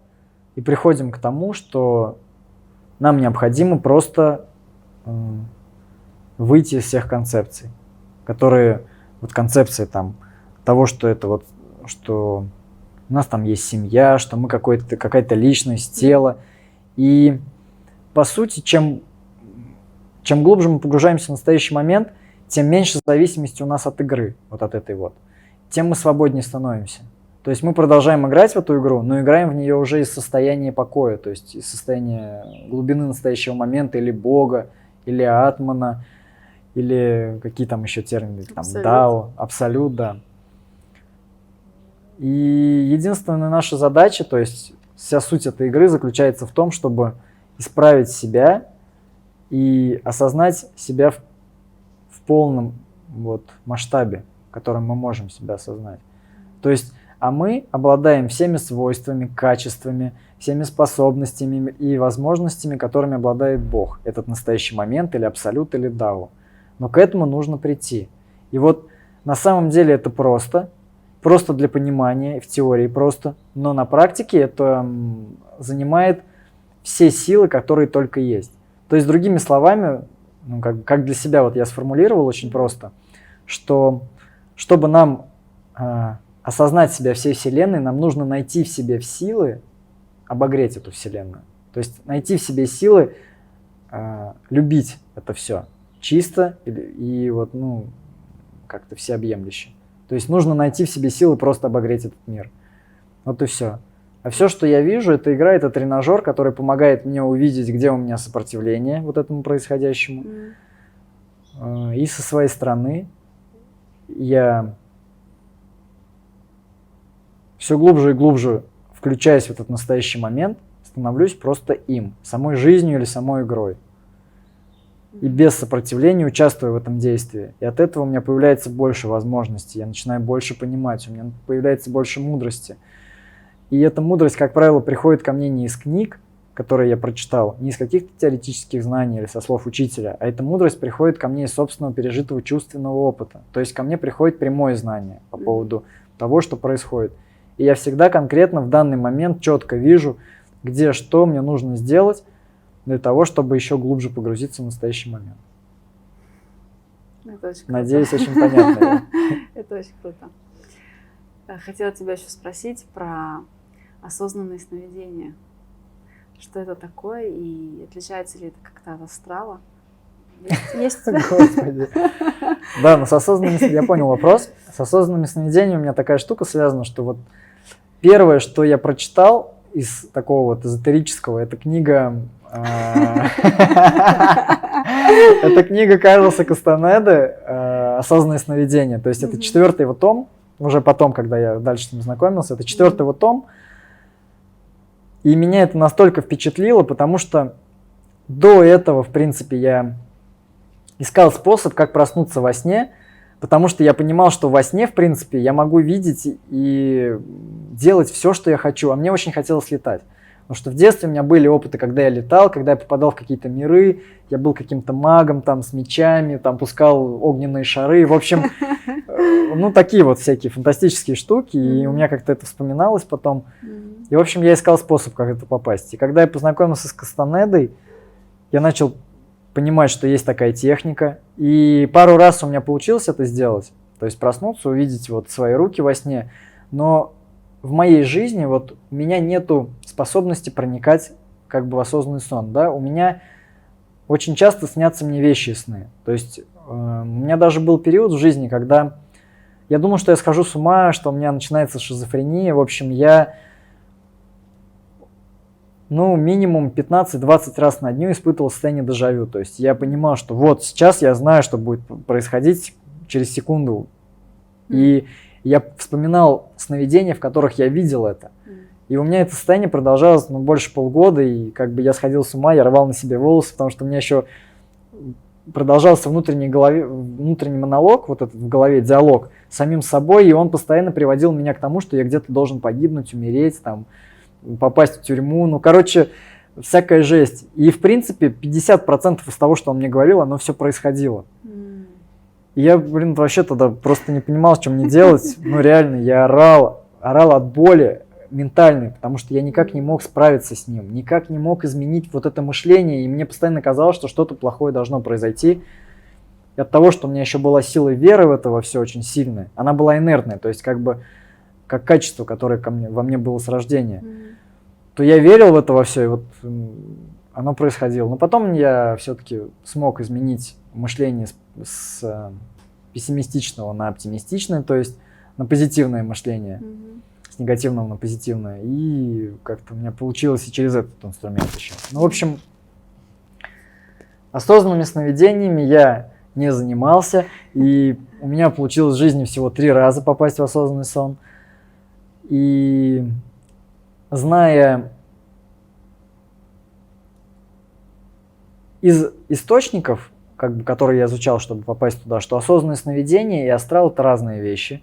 и приходим к тому, что нам необходимо просто выйти из всех концепций, которые, вот концепция там того, что это вот, что у нас там есть семья, что мы какая-то личность, тело. И по сути, чем глубже мы погружаемся в настоящий момент, тем меньше зависимости у нас от игры, вот от этой вот, тем мы свободнее становимся. То есть мы продолжаем играть в эту игру, но играем в нее уже из состояния покоя, то есть из состояния глубины настоящего момента или Бога, или атмана, или какие там еще термины, там Абсолют. дао, абсолют, да. И единственная наша задача, то есть вся суть этой игры заключается в том, чтобы исправить себя и осознать себя в полном вот масштабе, в котором мы можем себя осознать. То есть, а мы обладаем всеми свойствами, качествами, всеми способностями и возможностями, которыми обладает Бог, этот настоящий момент или абсолют или дао. Но к этому нужно прийти. И вот на самом деле это просто для понимания, в теории просто, но на практике это занимает все силы, которые только есть. То есть, другими словами, ну, как для себя вот я сформулировал очень просто, что чтобы нам осознать себя всей Вселенной, нам нужно найти в себе силы обогреть эту Вселенную. То есть найти в себе силы любить это все чисто и вот, ну, как-то всеобъемлюще. То есть нужно найти в себе силы просто обогреть этот мир. Вот и все. А все, что я вижу, это игра, это тренажер, который помогает мне увидеть, где у меня сопротивление вот этому происходящему. И со своей стороны я все глубже и глубже, включаясь в этот настоящий момент, становлюсь просто им, самой жизнью или самой игрой. И без сопротивления участвую в этом действии. И от этого у меня появляется больше возможностей, я начинаю больше понимать, у меня появляется больше мудрости. И эта мудрость, как правило, приходит ко мне не из книг, которые я прочитал, не из каких-то теоретических знаний или со слов учителя, а эта мудрость приходит ко мне из собственного пережитого чувственного опыта. То есть ко мне приходит прямое знание по поводу того, что происходит. И я всегда конкретно в данный момент четко вижу, где что мне нужно сделать для того, чтобы еще глубже погрузиться в настоящий момент. Это очень круто. Надеюсь, очень понятно. Это очень круто. Хотела тебя еще спросить про осознанные сновидения. Что это такое и отличается ли это как-то от астрала? Есть? Господи. Да, но с осознанными, я понял вопрос. С осознанными сновидениями у меня такая штука связана, что вот первое, что я прочитал из такого вот эзотерического, это книга Карлоса Кастанеды «Осознанные сновидения». То есть это 4-й его том, уже потом, когда я дальше с ним знакомился, это 4-й его том. И меня это настолько впечатлило, потому что до этого, в принципе, я искал способ, как проснуться во сне, потому что я понимал, что во сне, в принципе, я могу видеть и делать все, что я хочу, а мне очень хотелось летать. Потому что в детстве у меня были опыты, когда я летал, когда я попадал в какие-то миры, я был каким-то магом там с мечами, там пускал огненные шары, в общем, ну такие вот всякие фантастические штуки, и у меня как-то это вспоминалось потом. И, в общем, я искал способ, как это попасть. И когда я познакомился с Кастанедой, я начал понимать, что есть такая техника, и пару раз у меня получилось это сделать, то есть проснуться, увидеть вот свои руки во сне, но в моей жизни вот у меня нету способности проникать как бы в осознанный сон, да, у меня очень часто снятся мне вещи сны, то есть у меня даже был период в жизни, когда я думал, что я схожу с ума, что у меня начинается шизофрения, в общем, я минимум 15-20 раз на дню испытывал состояние дежавю, то есть я понимал, что вот сейчас я знаю, что будет происходить через секунду, и я вспоминал сновидения, в которых я видел это. И у меня это состояние продолжалось больше полгода, и как бы я сходил с ума, я рвал на себе волосы, потому что у меня еще продолжался внутренний монолог, вот этот в голове диалог с самим собой, и он постоянно приводил меня к тому, что я где-то должен погибнуть, умереть, там, попасть в тюрьму, всякая жесть. И в принципе 50% из того, что он мне говорил, оно все происходило. И я, вообще тогда просто не понимал, что мне делать. Реально, я орал от боли ментальной, потому что я никак не мог справиться с ним, никак не мог изменить вот это мышление, и мне постоянно казалось, что что-то плохое должно произойти. И от того, что у меня еще была сила веры в это во все очень сильная, она была инертная, то есть как качество, которое во мне было с рождения, то я верил в это во все, и вот оно происходило. Но потом я все-таки смог изменить мышление с пессимистичного на оптимистичное, то есть на позитивное мышление, с негативного на позитивное. И как-то у меня получилось и через этот инструмент еще. В общем, Осознанными сновидениями я не занимался, и у меня получилось в жизни всего 3 раза попасть в осознанный сон. И зная из источников, как бы, которые я изучал, чтобы попасть туда, что осознанное сновидение и астрал — это разные вещи,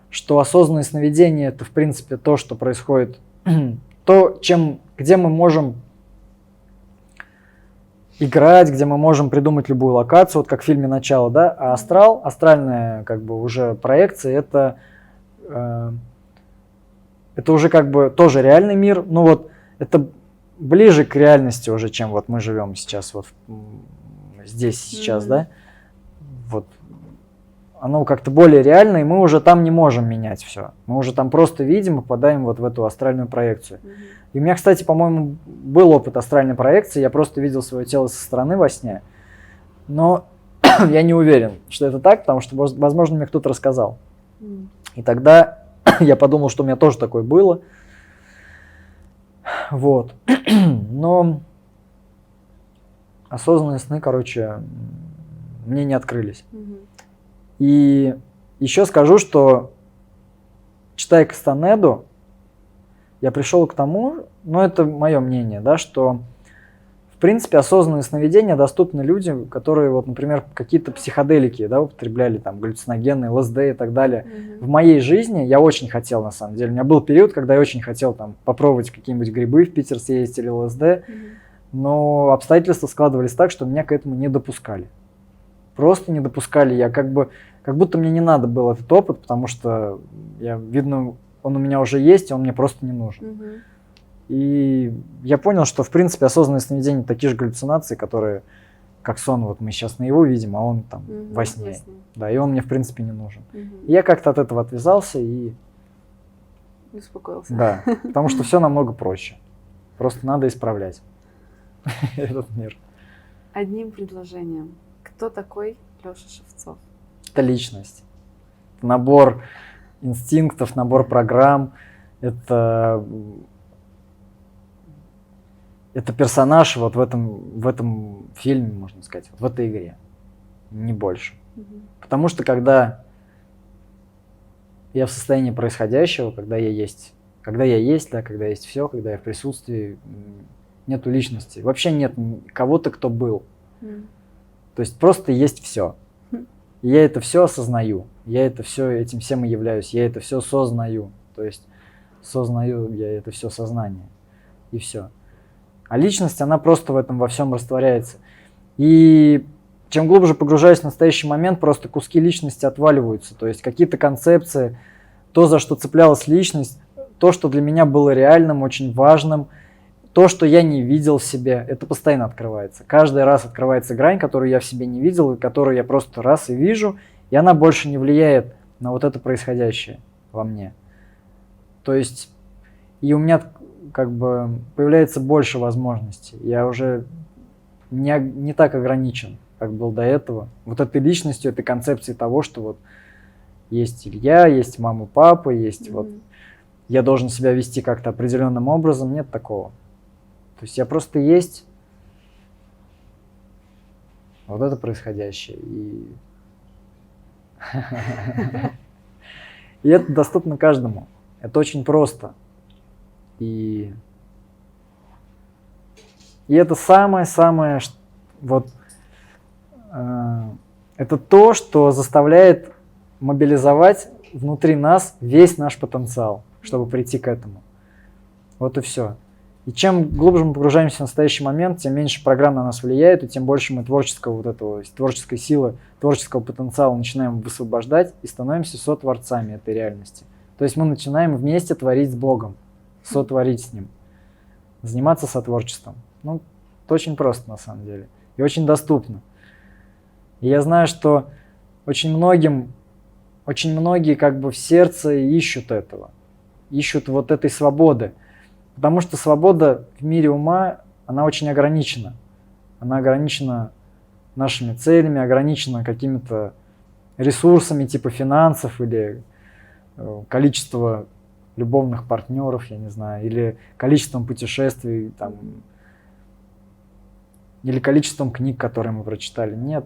что осознанное сновидение — это, в принципе, то, что происходит, где мы можем играть, где мы можем придумать любую локацию, вот как в фильме «Начало», да, а астральная, как бы, уже проекция, это уже как бы тоже реальный мир, ну вот это ближе к реальности уже, чем вот мы живем сейчас, вот здесь сейчас, да, вот оно как-то более реально, и мы уже там не можем менять все, мы уже там просто видим и попадаем вот в эту астральную проекцию. И у меня, кстати, по-моему, был опыт астральной проекции, я просто видел свое тело со стороны во сне, но я не уверен, что это так, потому что, возможно, мне кто-то рассказал. И тогда я подумал, что у меня тоже такое было. Вот. Но осознанные сны, короче, мне не открылись. И еще скажу, что, читая Кастанеду, я пришел к тому, ну это мое мнение, да, что в принципе осознанные сновидения доступны людям, которые, вот, например, какие-то психоделики, да, употребляли, там, галлюциногены, ЛСД и так далее. В моей жизни я очень хотел, на самом деле. У меня был период, когда я очень хотел там попробовать какие-нибудь грибы в Питер съездить или ЛСД, но обстоятельства складывались так, что меня к этому не допускали. Просто не допускали. Я как будто мне не надо был этот опыт, потому что, видно, он у меня уже есть, и он мне просто не нужен. И я понял, что, в принципе, осознанные сновидения — такие же галлюцинации, которые, как сон, вот мы сейчас наяву видим, а он там во сне. Да, и он мне, в принципе, не нужен. И я как-то от этого отвязался и успокоился. Да, потому что все намного проще. Просто надо исправлять этот мир. Одним предложением. Кто такой Леша Шевцов? Это личность. Набор инстинктов, набор программ. Это персонаж вот в этом фильме, можно сказать, вот в этой игре. Не больше. Потому что когда я в состоянии происходящего, когда я есть, да, когда есть все, когда я в присутствии, нету личности. Вообще нет кого-то, кто был. То есть просто есть все. И я это все осознаю. Я это все, этим всем и являюсь. Я это все сознаю. То есть сознаю я это все сознание. И все. А личность, она просто в этом во всем растворяется. И чем глубже погружаюсь в настоящий момент, просто куски личности отваливаются. То есть какие-то концепции, то, за что цеплялась личность, то, что для меня было реальным, очень важным, то, что я не видел в себе, это постоянно открывается. Каждый раз открывается грань, которую я в себе не видел, и которую я просто раз и вижу, и она больше не влияет на вот это происходящее во мне. То есть и у меня как бы появляется больше возможностей. Я уже не так ограничен, как был до этого. Вот этой личностью, этой концепцией того, что вот есть Илья, есть мама, папа, есть вот я должен себя вести как-то определенным образом. Нет такого. То есть я просто есть вот это происходящее. И это доступно каждому. Это очень просто. И это самое-самое, вот, это то, что заставляет мобилизовать внутри нас весь наш потенциал, чтобы прийти к этому. Вот и все. И чем глубже мы погружаемся в настоящий момент, тем меньше программ на нас влияет, и тем больше мы творческой силы, творческого потенциала начинаем высвобождать и становимся сотворцами этой реальности. То есть мы начинаем вместе творить с Богом, сотворить с Ним, заниматься сотворчеством. Ну, это очень просто на самом деле и очень доступно. И я знаю, что очень многие как бы в сердце ищут этого, ищут вот этой свободы. Потому что свобода в мире ума, она очень ограничена. Она ограничена нашими целями, ограничена какими-то ресурсами типа финансов или количество любовных партнеров, я не знаю, или количеством путешествий. Там. или количеством книг, которые мы прочитали. Нет,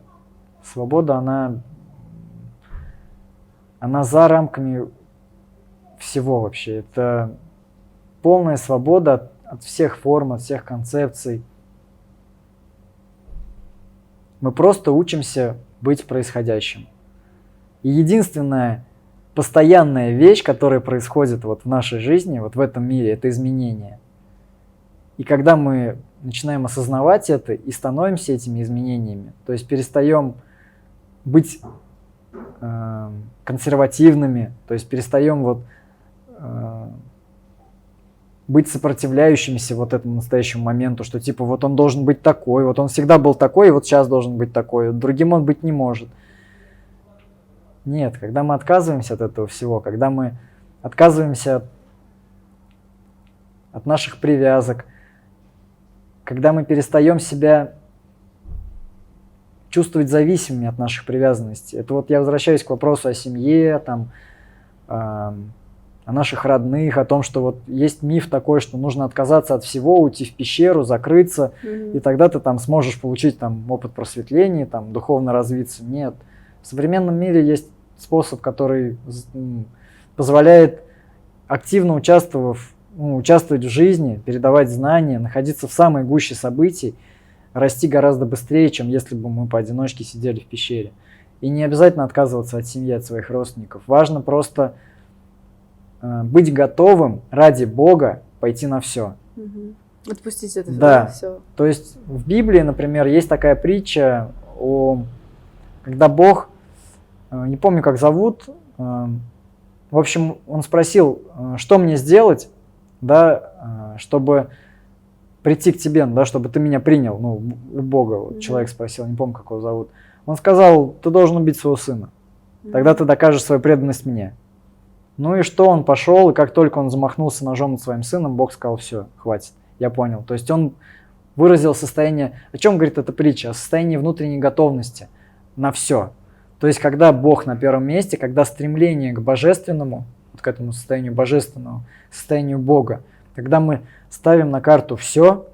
свобода, она за рамками всего вообще. Это полная свобода от всех форм, от всех концепций. Мы просто учимся быть происходящим. И единственная постоянная вещь, которая происходит вот в нашей жизни, вот в этом мире, это изменение. И когда мы начинаем осознавать это и становимся этими изменениями, то есть перестаем быть консервативными, то есть перестаем вот быть сопротивляющимися вот этому настоящему моменту, что типа вот он должен быть такой, вот он всегда был такой, и вот сейчас должен быть такой, другим он быть не может. Нет, когда мы отказываемся от этого всего, когда мы отказываемся от наших привязок, когда мы перестаем себя чувствовать зависимыми от наших привязанностей. Это вот я возвращаюсь к вопросу о семье, там, о наших родных, о том, что вот есть миф такой, что нужно отказаться от всего, уйти в пещеру, закрыться, и тогда ты там сможешь получить там опыт просветления, там, духовно развиться. Нет. В современном мире есть способ, который позволяет активно участвовать в жизни, передавать знания, находиться в самой гуще событий, расти гораздо быстрее, чем если бы мы поодиночке сидели в пещере. И не обязательно отказываться от семьи, от своих родственников. Важно просто быть готовым ради Бога пойти на все. Отпустить это все. То есть в Библии, например, есть такая притча, когда Бог, не помню, как зовут, в общем, он спросил, что мне сделать, да, чтобы прийти к тебе, да, чтобы ты меня принял, у Бога, вот, человек спросил, не помню, как его зовут. Он сказал, ты должен убить своего сына, тогда ты докажешь свою преданность мне. Ну и что, он пошел, и как только он замахнулся ножом над своим сыном, Бог сказал, все, хватит, я понял. То есть он выразил состояние, о чем говорит эта притча? О состоянии внутренней готовности на все. То есть когда Бог на первом месте, когда стремление к божественному, вот к этому состоянию божественного, состоянию Бога, когда мы ставим на карту все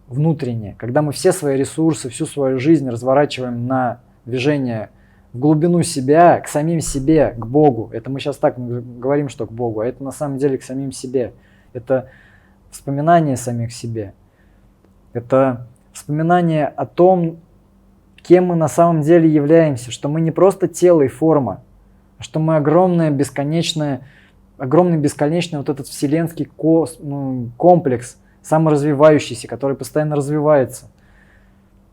внутреннее, когда мы все свои ресурсы, всю свою жизнь разворачиваем на движение в глубину себя, к самим себе, к Богу. Это мы сейчас так говорим, что к Богу, а это на самом деле к самим себе. Это вспоминание самих себе. Это вспоминание о том, кем мы на самом деле являемся, что мы не просто тело и форма, а что мы огромный бесконечный вот этот вселенский комплекс, саморазвивающийся, который постоянно развивается.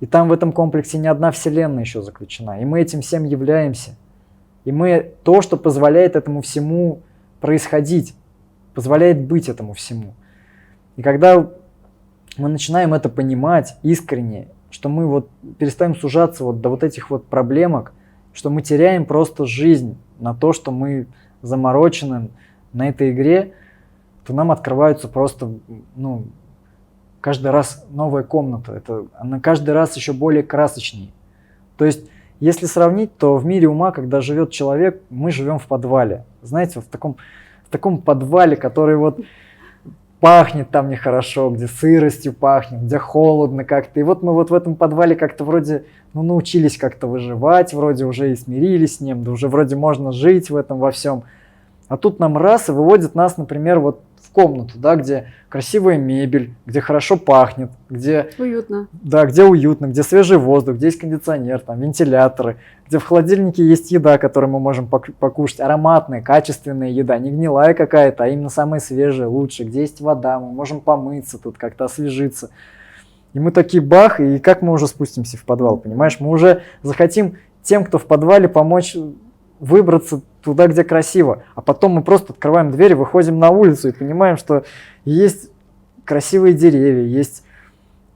И там в этом комплексе не одна вселенная еще заключена. И мы этим всем являемся. И мы то, что позволяет этому всему происходить, позволяет быть этому всему. И когда мы начинаем это понимать искренне, что мы вот перестаем сужаться вот до вот этих вот проблемок, что мы теряем просто жизнь на то, что мы заморочены на этой игре, то нам открываются просто, каждый раз новая комната. Она каждый раз еще более красочнее. То есть, если сравнить, то в мире ума, когда живет человек, мы живем в подвале. Знаете, в таком подвале, который вот пахнет там нехорошо, где сыростью пахнет, где холодно как-то. И вот мы вот в этом подвале как-то вроде научились как-то выживать, вроде уже и смирились с ним, да уже вроде можно жить в этом во всем. А тут нам раз и выводит нас, например, вот в комнату, да, где красивая мебель, где хорошо пахнет, где уютно. Да, где уютно, где свежий воздух, где есть кондиционер, там вентиляторы, где в холодильнике есть еда, которую мы можем покушать, ароматная, качественная еда, не гнилая какая-то, а именно самая свежая, лучшая, где есть вода, мы можем помыться тут, как-то освежиться. И мы такие бах, и как мы уже спустимся в подвал, понимаешь? Мы уже захотим тем, кто в подвале, помочь выбраться туда, где красиво. А потом мы просто открываем дверь, выходим на улицу и понимаем, что есть красивые деревья, есть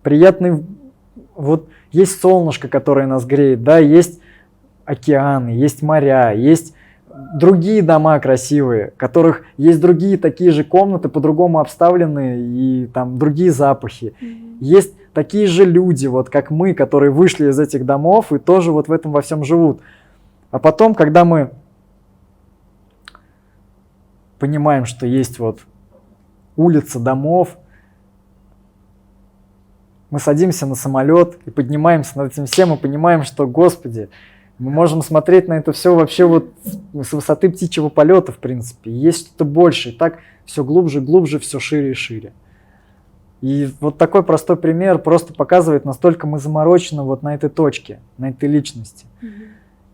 приятный, вот есть солнышко, которое нас греет, да, есть океаны, есть моря, есть другие дома красивые, в которых есть другие такие же комнаты, по-другому обставленные, и там другие запахи. Есть такие же люди, вот как мы, которые вышли из этих домов и тоже вот в этом во всем живут. А потом, когда мы понимаем, что есть вот улица домов, мы садимся на самолет и поднимаемся над этим всем, и понимаем, что, Господи, мы можем смотреть на это все вообще вот с высоты птичьего полета, в принципе. Есть что-то больше, и так все глубже, глубже, все шире и шире. И вот такой простой пример просто показывает, насколько мы заморочены вот на этой точке, на этой личности.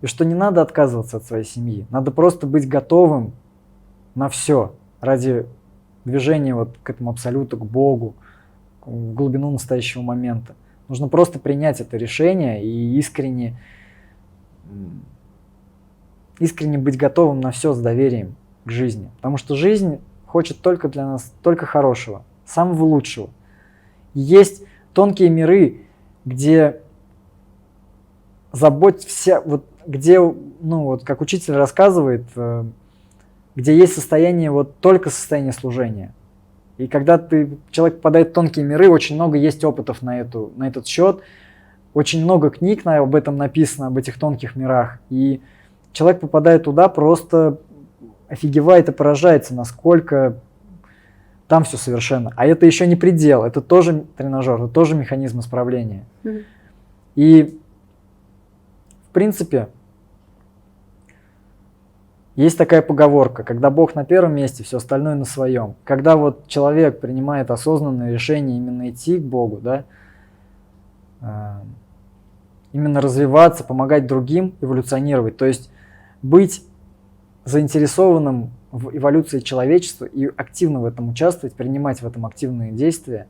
И что не надо отказываться от своей семьи, надо просто быть готовым на все ради движения вот к этому абсолюту, к Богу, в глубину настоящего момента. Нужно просто принять это решение и искренне быть готовым на все с доверием к жизни. Потому что жизнь хочет только для нас, только хорошего, самого лучшего. И есть тонкие миры, где где, вот как учитель рассказывает, где есть состояние, вот только состояние служения. И когда человек попадает в тонкие миры, очень много есть опытов на этот счет, очень много книг об этом написано, об этих тонких мирах. И человек попадает туда, просто офигевает и поражается, насколько там все совершенно. А это еще не предел, это тоже тренажер, это тоже механизм исправления. И в принципе есть такая поговорка, когда Бог на первом месте, все остальное на своем. Когда вот человек принимает осознанное решение именно идти к Богу, да, именно развиваться, помогать другим, эволюционировать, то есть быть заинтересованным в эволюции человечества и активно в этом участвовать, принимать в этом активные действия,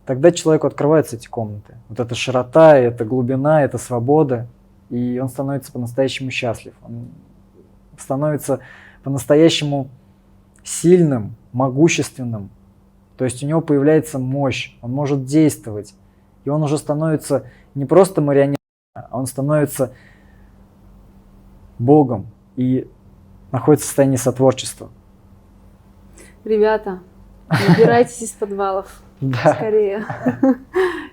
тогда человеку открываются эти комнаты. Вот эта широта, эта глубина, эта свобода, и он становится по-настоящему счастлив. Он становится по-настоящему сильным, могущественным. То есть у него появляется мощь, он может действовать. И он уже становится не просто марионеткой, а он становится Богом и находится в состоянии сотворчества. Ребята, набирайтесь из подвалов. Скорее.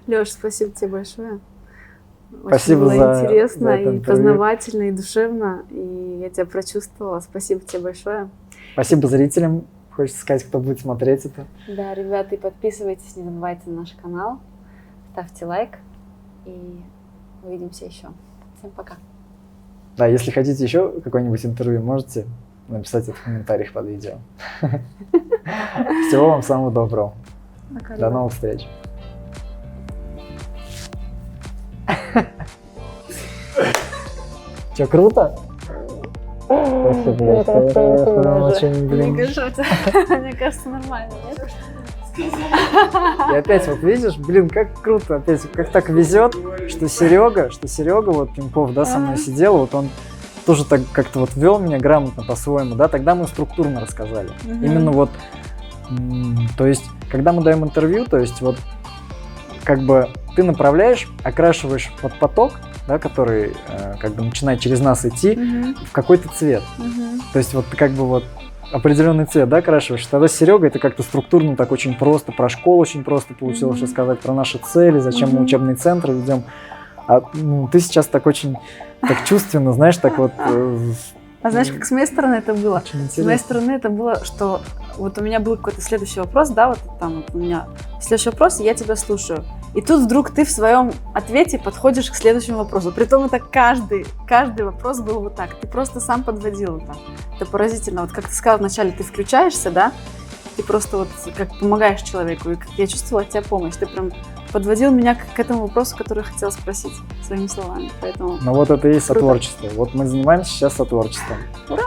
Лёш, спасибо тебе большое. Спасибо Очень было за интересно за и познавательно, и душевно. И я тебя прочувствовала. Спасибо тебе большое. Спасибо зрителям. Хочется сказать, кто будет смотреть это. Да, ребята, и подписывайтесь, не забывайте на наш канал. Ставьте лайк. И увидимся еще. Всем пока. Да, если хотите еще какое-нибудь интервью, можете написать это в комментариях под видео. Всего вам самого доброго. До новых встреч. Че, круто? Мне кажется, нормально, нет? И опять вот видишь, блин, как круто, опять как так везет, что Серега вот Пинков, да, со мной сидел, вот он тоже так как-то вот вел меня грамотно по-своему, да, тогда мы структурно рассказали. Именно вот, то есть, когда мы даем интервью, то есть вот как бы ты направляешь, окрашиваешь под поток, да, который как бы начинает через нас идти, в какой-то цвет. То есть вот как бы вот определенный цвет, да, окрашиваешь. Тогда с Серегой это как-то структурно так очень просто, про школу очень просто получилось рассказать, про наши цели, зачем мы учебные центры ведем. А ты сейчас так очень так чувственно, знаешь, так вот. А знаешь, как с моей стороны это было? С моей стороны это было, что вот у меня был какой-то следующий вопрос, да, вот там вот у меня следующий вопрос, и я тебя слушаю. И тут вдруг ты в своем ответе подходишь к следующему вопросу. Притом это каждый вопрос был вот так. Ты просто сам подводил это. Это поразительно. Вот как ты сказал вначале, ты включаешься, да? Ты просто вот как помогаешь человеку. И как я чувствовала от тебя помощь. Ты прям подводил меня к этому вопросу, который я хотела спросить своими словами. Поэтому ну вот это и есть сотворчество. Вот мы занимаемся сейчас сотворчеством. Ура!